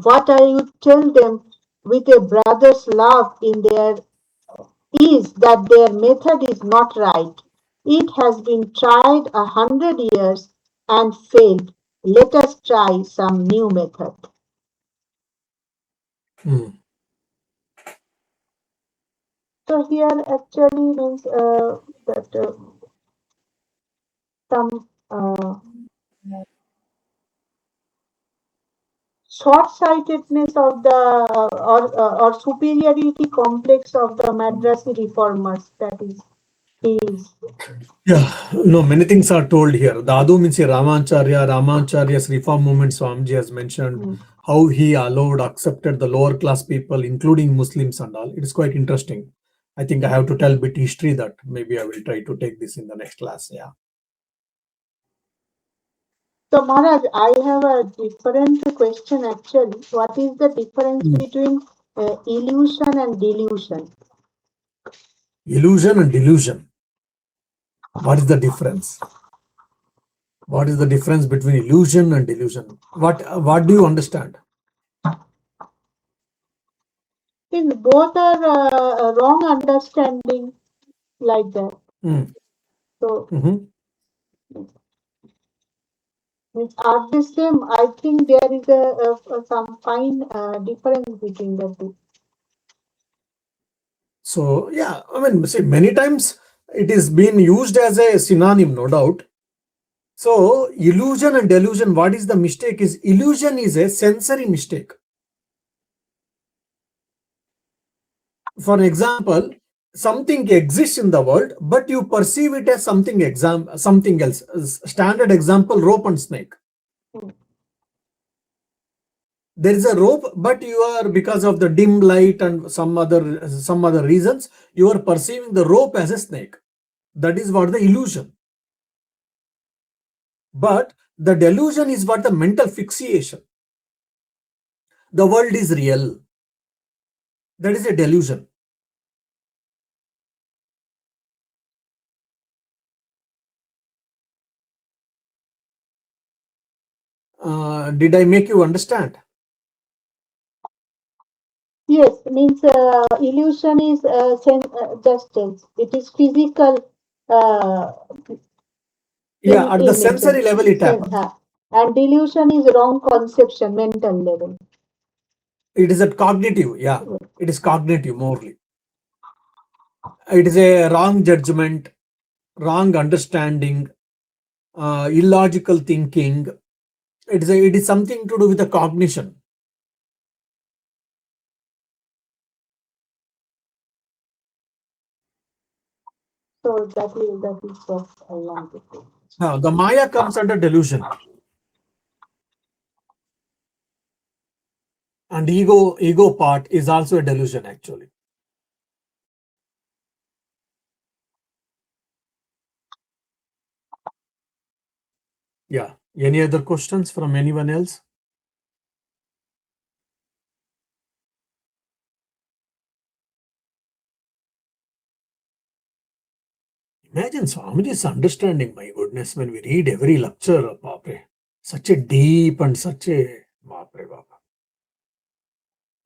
what I would tell them with a brother's love in their is that their method is not right. It has been tried 100 years and failed. Let us try some new method. So here actually means that some short-sightedness of the or superiority complex of the Madrasi reformers. That is. Is Yeah, no, many things are told here. The Adu means Ramacharya's reform movement, Swamiji has mentioned how he allowed, accepted the lower class people, including Muslims and all. It is quite interesting. I think I have to tell a bit history that maybe I will try to take this in the next class. Yeah. so Maharaj, I have a different question actually. What is the difference between illusion and delusion? Illusion and delusion. What is the difference? What is the difference between illusion and delusion? What do you understand? Since both are wrong understanding like that. So means are the same. I think there is some fine difference between the two. So yeah, I mean, see, many times it is being used as a synonym, no doubt. So illusion and delusion, what is the mistake is illusion is a sensory mistake. For example, something exists in the world, but you perceive it as something else. Standard example, rope and snake. There is a rope, but you are, because of the dim light and some other reasons, you are perceiving the rope as a snake. That is what the illusion. But the delusion is what the mental fixation. The world is real. That is a delusion. Did I make you understand? Yes, means illusion is just it is physical. Yeah, at the sensory level it happens. And delusion is wrong conception, mental level. It is at cognitive, yeah. It is cognitive morally. It is a wrong judgment, wrong understanding, illogical thinking. It is something to do with the cognition. So that is what I wanted to. Now, the Maya comes under delusion. And ego part is also a delusion actually. Yeah. Any other questions from anyone else? Imagine Swamiji's understanding, my goodness, when we read every lecture, such a deep and such a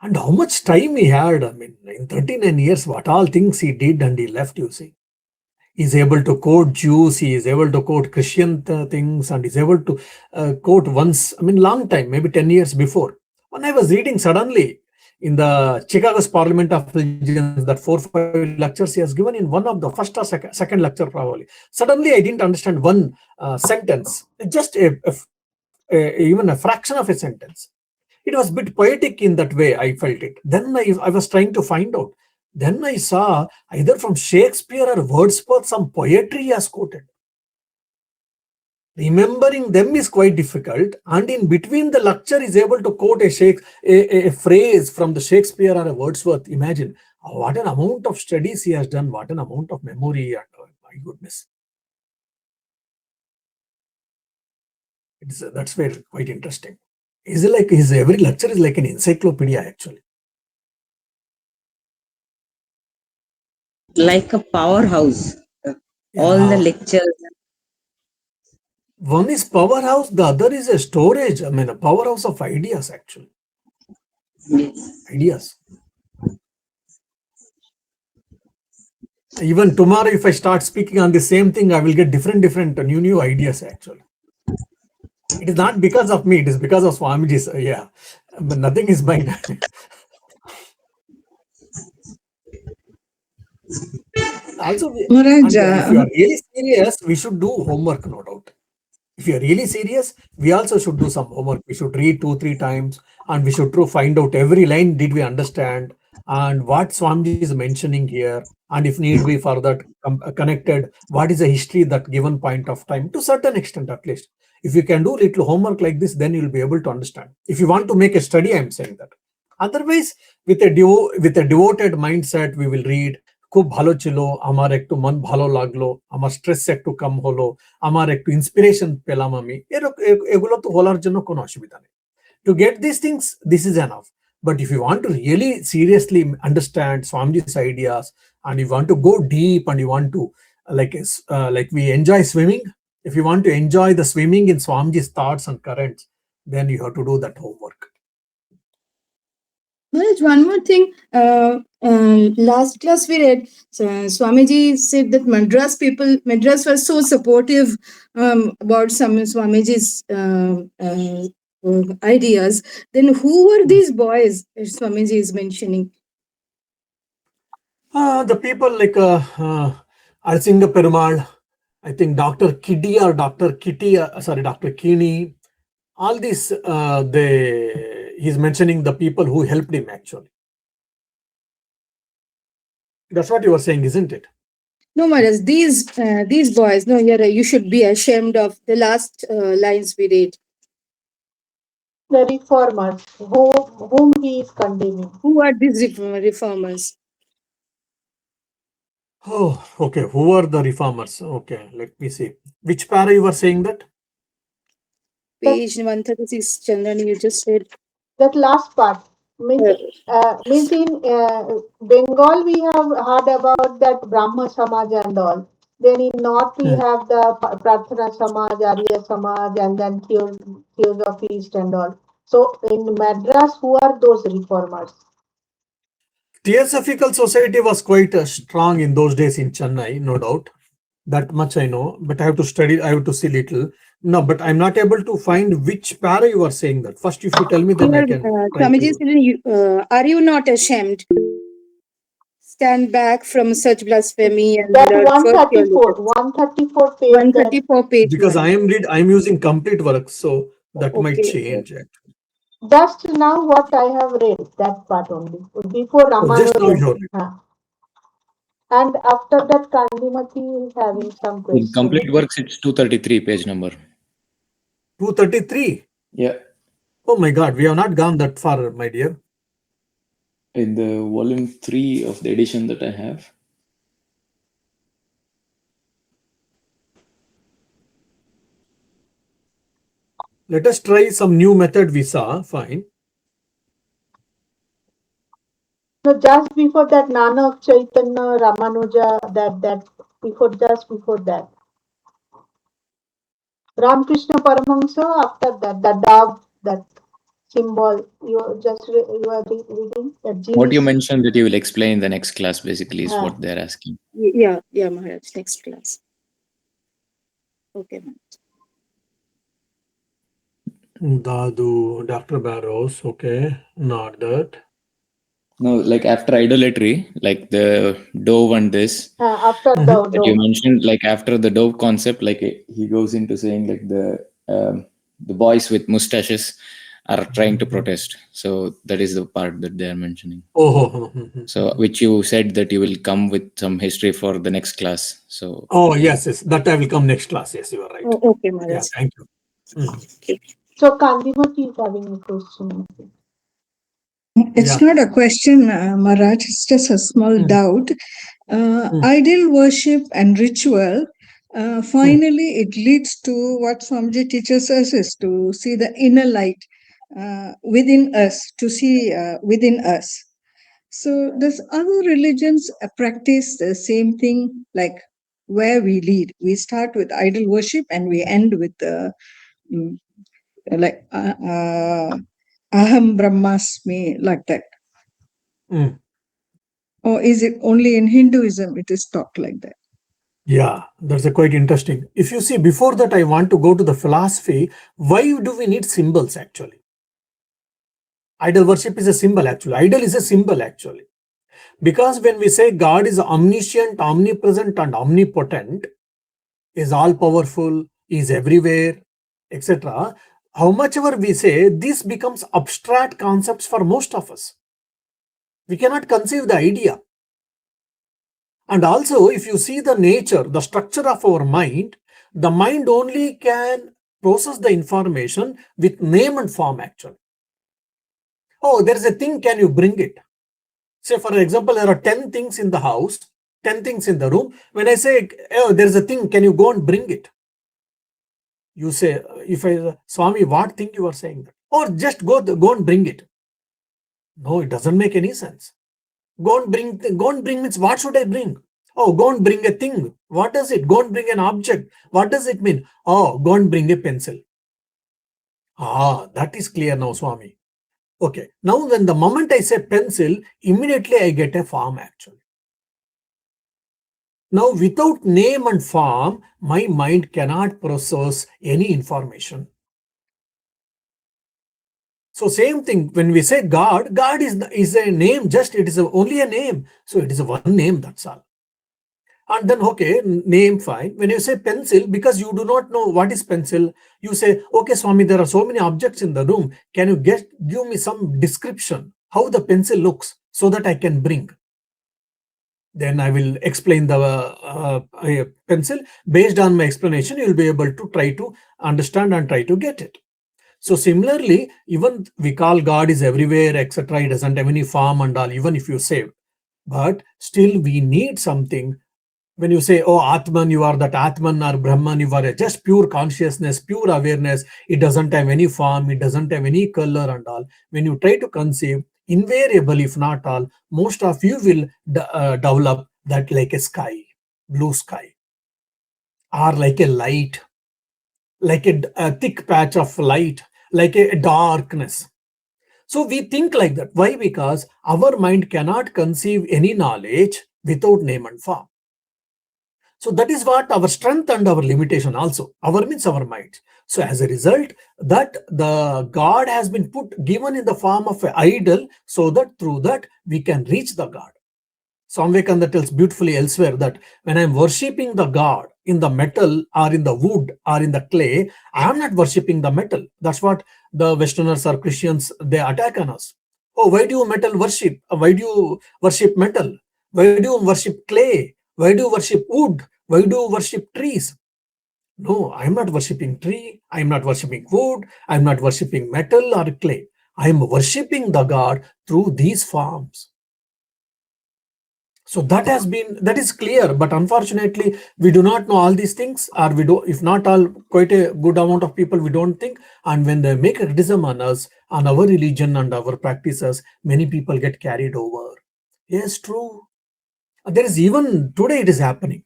and how much time he had. I mean, in 39 years, what all things he did and he left, you see. He's able to quote Jews, he is able to quote Christian things, and he's able to quote once, I mean, long time, maybe 10 years before. When I was reading suddenly in the Chicago's Parliament of Religions, that 4-5 lectures he has given in one of the first or second lecture probably. Suddenly I didn't understand one sentence, just even a fraction of a sentence. It was a bit poetic in that way, I felt it. Then I was trying to find out. Then I saw either from Shakespeare or Wordsworth some poetry he has quoted. Remembering them is quite difficult, and in between the lecture is able to quote a phrase from the Shakespeare or a Wordsworth. Imagine what an amount of studies he has done, what an amount of memory, and my goodness. That's very quite interesting. Is it like his every lecture is like an encyclopedia actually? Like a powerhouse. All the lectures. One is powerhouse, the other is a storage. I mean, a powerhouse of ideas actually. Yes. Ideas. Even tomorrow, if I start speaking on the same thing, I will get different new ideas actually. It is not because of me, it is because of Swamiji's. Yeah, but nothing is mine. Also, if you are really serious, we should do homework, no doubt. If you are really serious, we also should do some homework. We should read 2-3 times, and we should find out every line. Did we understand? and what Swamiji is mentioning here, and if need be further connected, what is the history that given point of time, to certain extent at least. If you can do little homework like this, then you'll be able to understand. If you want to make a study, I'm saying that. Otherwise, with a devoted mindset, we will read, খুব ভালো ছিল, আমার একটু মন ভালো লাগলো, আমার stress একটু কম হলো, আমার একটু ইন্সপিরেশন পেলাম আমি, এগুলো তো বলার জন্য কোনো অসুবিধা নেই। To get these things, this is enough. But if you want to really seriously understand Swamiji's ideas, and you want to go deep, and you want to, like we enjoy swimming, if you want to enjoy the swimming in Swamiji's thoughts and currents, then you have to do that homework. Maharaj, one more thing. Last class we read, Swamiji said that Madras were so supportive about some Swamiji's ideas. Then who were these boys Swamiji is mentioning? The people like Arsinga Perumal, I think Dr. Kiddy or Dr. Kitty, Dr. Kini, all these, he's mentioning the people who helped him actually. That's what you were saying, isn't it? No, Maharaj, these boys, no, you should be ashamed of the last lines we read. The reformers whom he is condemning. Who are these reformers? Oh, okay. Who are the reformers? Okay, let me see. Which para you were saying that? Page 136, Chandrani, you just said. That last part means in Bengal we have heard about that Brahma Samaj and all. Then in North we have the Prarthana Samaj, Arya Samaj, and then Theosophist and all. So in Madras, who are those reformers? Theosophical Society was quite strong in those days in Chennai, no doubt. That much I know, but I have to study, I have to see little. No, but I'm not able to find which para you are saying that. First, if you tell me, then I can. Swamiji said, are you not ashamed? Stand back from such blasphemy. And that 134 page. 134 page. Because I'm using complete work, so that might change. Just now what I have read, that part only. Before Ramanuja. Just now you read. And after that, Kandimati is having some questions. In complete works, it's 233 page number. 233? Yeah. Oh my God, we have not gone that far, my dear. In the volume 3 of the edition that I have. Let us try some new method we saw. Fine. So just before that, Nanak, Chaitanya, Ramanuja, just before that. Ramakrishna Paramahansa, after that, the dove, that symbol, you are reading? What you mentioned that you will explain in the next class basically is what they're asking. Yeah, Maharaj, next class. Okay, Maharaj. Dadu, Dr. Barrows, okay, not that. No, like after idolatry, like the dove and this. After dove. You mentioned like after the dove concept, like he goes into saying like the boys with mustaches are trying to protest. So that is the part that they are mentioning. So which you said that you will come with some history for the next class. So yes, that I will come next class. Yes, you are right. Okay, Maharaj. Yeah, thank you. Okay. So Kandimati is having a question. It's not a question, Maharaj. It's just a small doubt. Ideal worship and ritual, finally, it leads to what Swamiji teaches us is to see the inner light within us, to see within us. So does other religions practice the same thing, like where we lead? We start with idol worship and we end with Aham Brahmasmi, like that. Or is it only in Hinduism it is taught like that? Yeah, that's quite interesting. If you see, before that, I want to go to the philosophy. Why do we need symbols actually? Idol worship is a symbol actually. Idol is a symbol actually. Because when we say God is omniscient, omnipresent, and omnipotent, is all powerful, is everywhere, etc., how much ever we say, this becomes abstract concepts for most of us. We cannot conceive the idea. And also, if you see the nature, the structure of our mind, the mind only can process the information with name and form actually. Oh, there is a thing, can you bring it? Say, for example, there are 10 things in the house, 10 things in the room. When I say, oh, there is a thing, can you go and bring it? You say, if I, Swami, what thing you are saying? Or just go and bring it. No, it doesn't make any sense. Go and bring means what should I bring? Oh, go and bring a thing. What does it? Go and bring an object. What does it mean? Oh, go and bring a pencil. Ah, that is clear now, Swami. Okay, now when the moment I say pencil, immediately I get a form actually. Now without name and form, my mind cannot process any information. So same thing, when we say God, God is a name, just it is only a name. So it is a one name, that's all. And then, okay, name, fine. When you say pencil, because you do not know what is pencil, you say, okay, Swami, there are so many objects in the room. Can you give me some description, how the pencil looks, so that I can bring? Then I will explain the pencil. Based on my explanation, you will be able to try to understand and try to get it. So similarly, even we call God is everywhere, etc. It doesn't have any form and all, even if you say. But still we need something. When you say, oh, Atman, you are that Atman or Brahman, you are just pure consciousness, pure awareness. It doesn't have any form, it doesn't have any color and all. When you try to conceive, invariably, if not all, most of you will develop that like a sky, blue sky, or like a light, like a thick patch of light, like a darkness. So we think like that. Why? Because our mind cannot conceive any knowledge without name and form. So that is what our strength and our limitation also. Our means our mind. So as a result, that the God has been given in the form of an idol, so that through that we can reach the God. Swami Vivekananda tells beautifully elsewhere that when I am worshipping the God in the metal or in the wood or in the clay, I am not worshipping the metal. That's what the Westerners or Christians, they attack on us. Oh, why do you metal worship? Why do you worship metal? Why do you worship clay? Why do you worship wood? Why do you worship trees? No, I am not worshipping tree. I am not worshipping wood. I am not worshipping metal or clay. I am worshipping the God through these forms. So that is clear, but unfortunately, we do not know all these things, or we do, if not all, quite a good amount of people, we don't think. And when they make a criticism on us, on our religion and our practices, many people get carried over. Yes, true. There is even today it is happening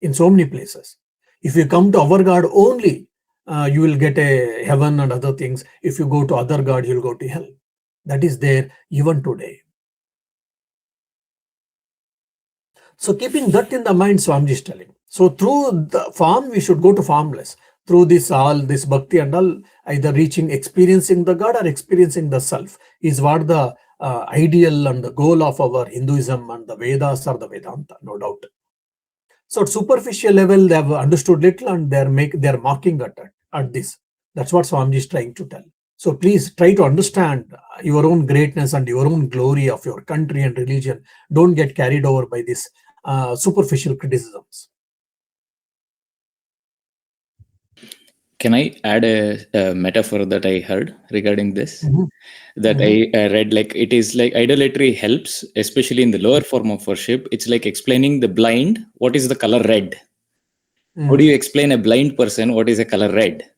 in so many places. If you come to our God only, you will get a heaven and other things. If you go to other God, you'll go to hell. That is there even today. So keeping that in the mind, Swamiji is telling. So through the form, we should go to formless. Through this bhakti and all, either experiencing the God or experiencing the self is what the ideal and the goal of our Hinduism and the Vedas or the Vedanta, no doubt. So at superficial level, they have understood little and they're mocking at this. That's what Swamiji is trying to tell. So please try to understand your own greatness and your own glory of your country and religion. Don't get carried over by this superficial criticisms. Can I add a metaphor that I heard regarding this? That I read, like it is like idolatry helps, especially in the lower form of worship. It's like explaining the blind what is the color red. How do you explain a blind person what is a color red?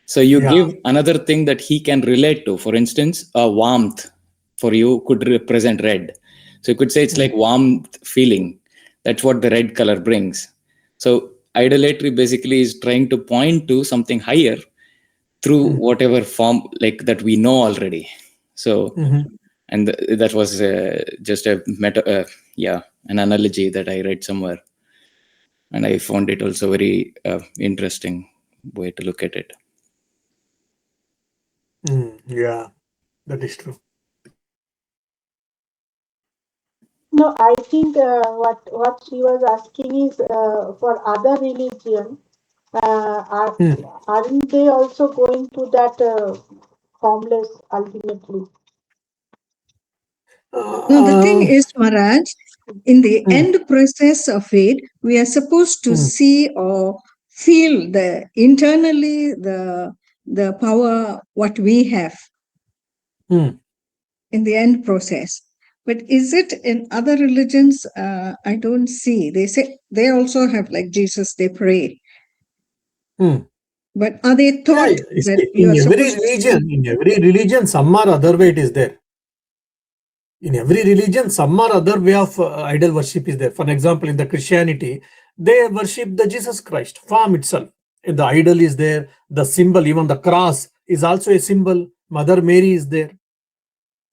So you give another thing that he can relate to. For instance, a warmth for you could represent red. So you could say it's like warmth feeling. That's what the red color brings. So idolatry basically is trying to point to something higher through whatever form like that we know already. So and that was just a an analogy that I read somewhere, and I found it also very interesting way to look at it. Yeah, that is true. No, I think what she was asking is for other religion, aren't they also going to that formless ultimately? No, the thing is, Maharaj, in the end process of it, we are supposed to see or feel internally the power what we have in the end process. But is it in other religions? I don't see. They say they also have, like Jesus, they pray. But are they taught that you are supposed in every religion, some or other way it is there. In every religion, some or other way of idol worship is there. For example, in the Christianity, they worship the Jesus Christ form itself. And the idol is there, the symbol, even the cross is also a symbol. Mother Mary is there.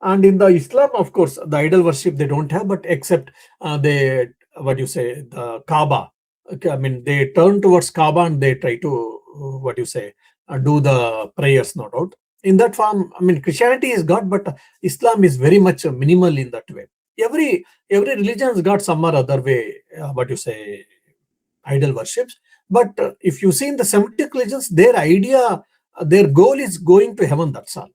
And in the Islam, of course, the idol worship they don't have, but except the Kaaba. Okay, I mean, they turn towards Kaaba and they try to, do the prayers, no doubt. In that form, I mean, Christianity is God, but Islam is very much minimal in that way. Every religion has got some or other way, idol worships. But if you see in the Semitic religions, their idea, their goal is going to heaven, that's all.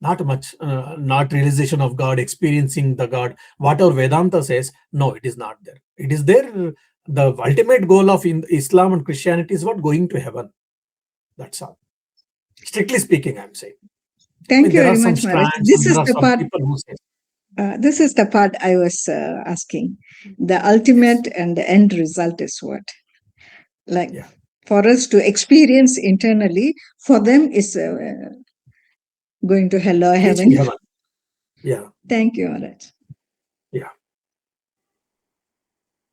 Not much, not realization of God, experiencing the God. Whatever Vedanta says, no, it is not there. It is there. The ultimate goal of Islam and Christianity is what? Going to heaven. That's all. Strictly speaking, I'm saying. Thank you very much, Maharaj. This is the part. This is the part I was asking. The ultimate and the end result is what? Like for us to experience internally, for them is going to hell or heaven. Yeah. Thank you, Maharaj. Yeah.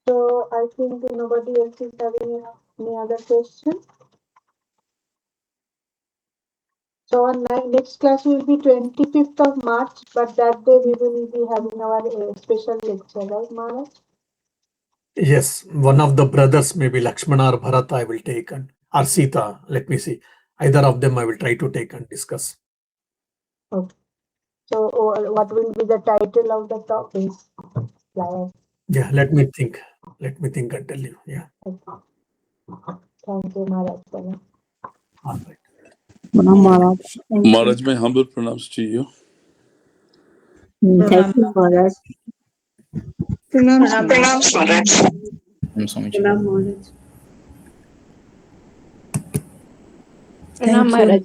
So I think nobody else is having any other questions. So our next class will be 25th of March, but that day we will be having our special lecture, right, Maharaj? Yes, one of the brothers, maybe Lakshmana or Bharata, I will take, or Sita, let me see. Either of them I will try to take and discuss. Okay. So what will be the title of the topic? Yeah, let me think. Let me think and tell you. Yeah. Okay. Thank you, Maharaj. All right. Maharaj. Maharaj, my humble pranams to you. Thank you, Maharaj. Pranams, Maharaj. Swamiji. Thank you.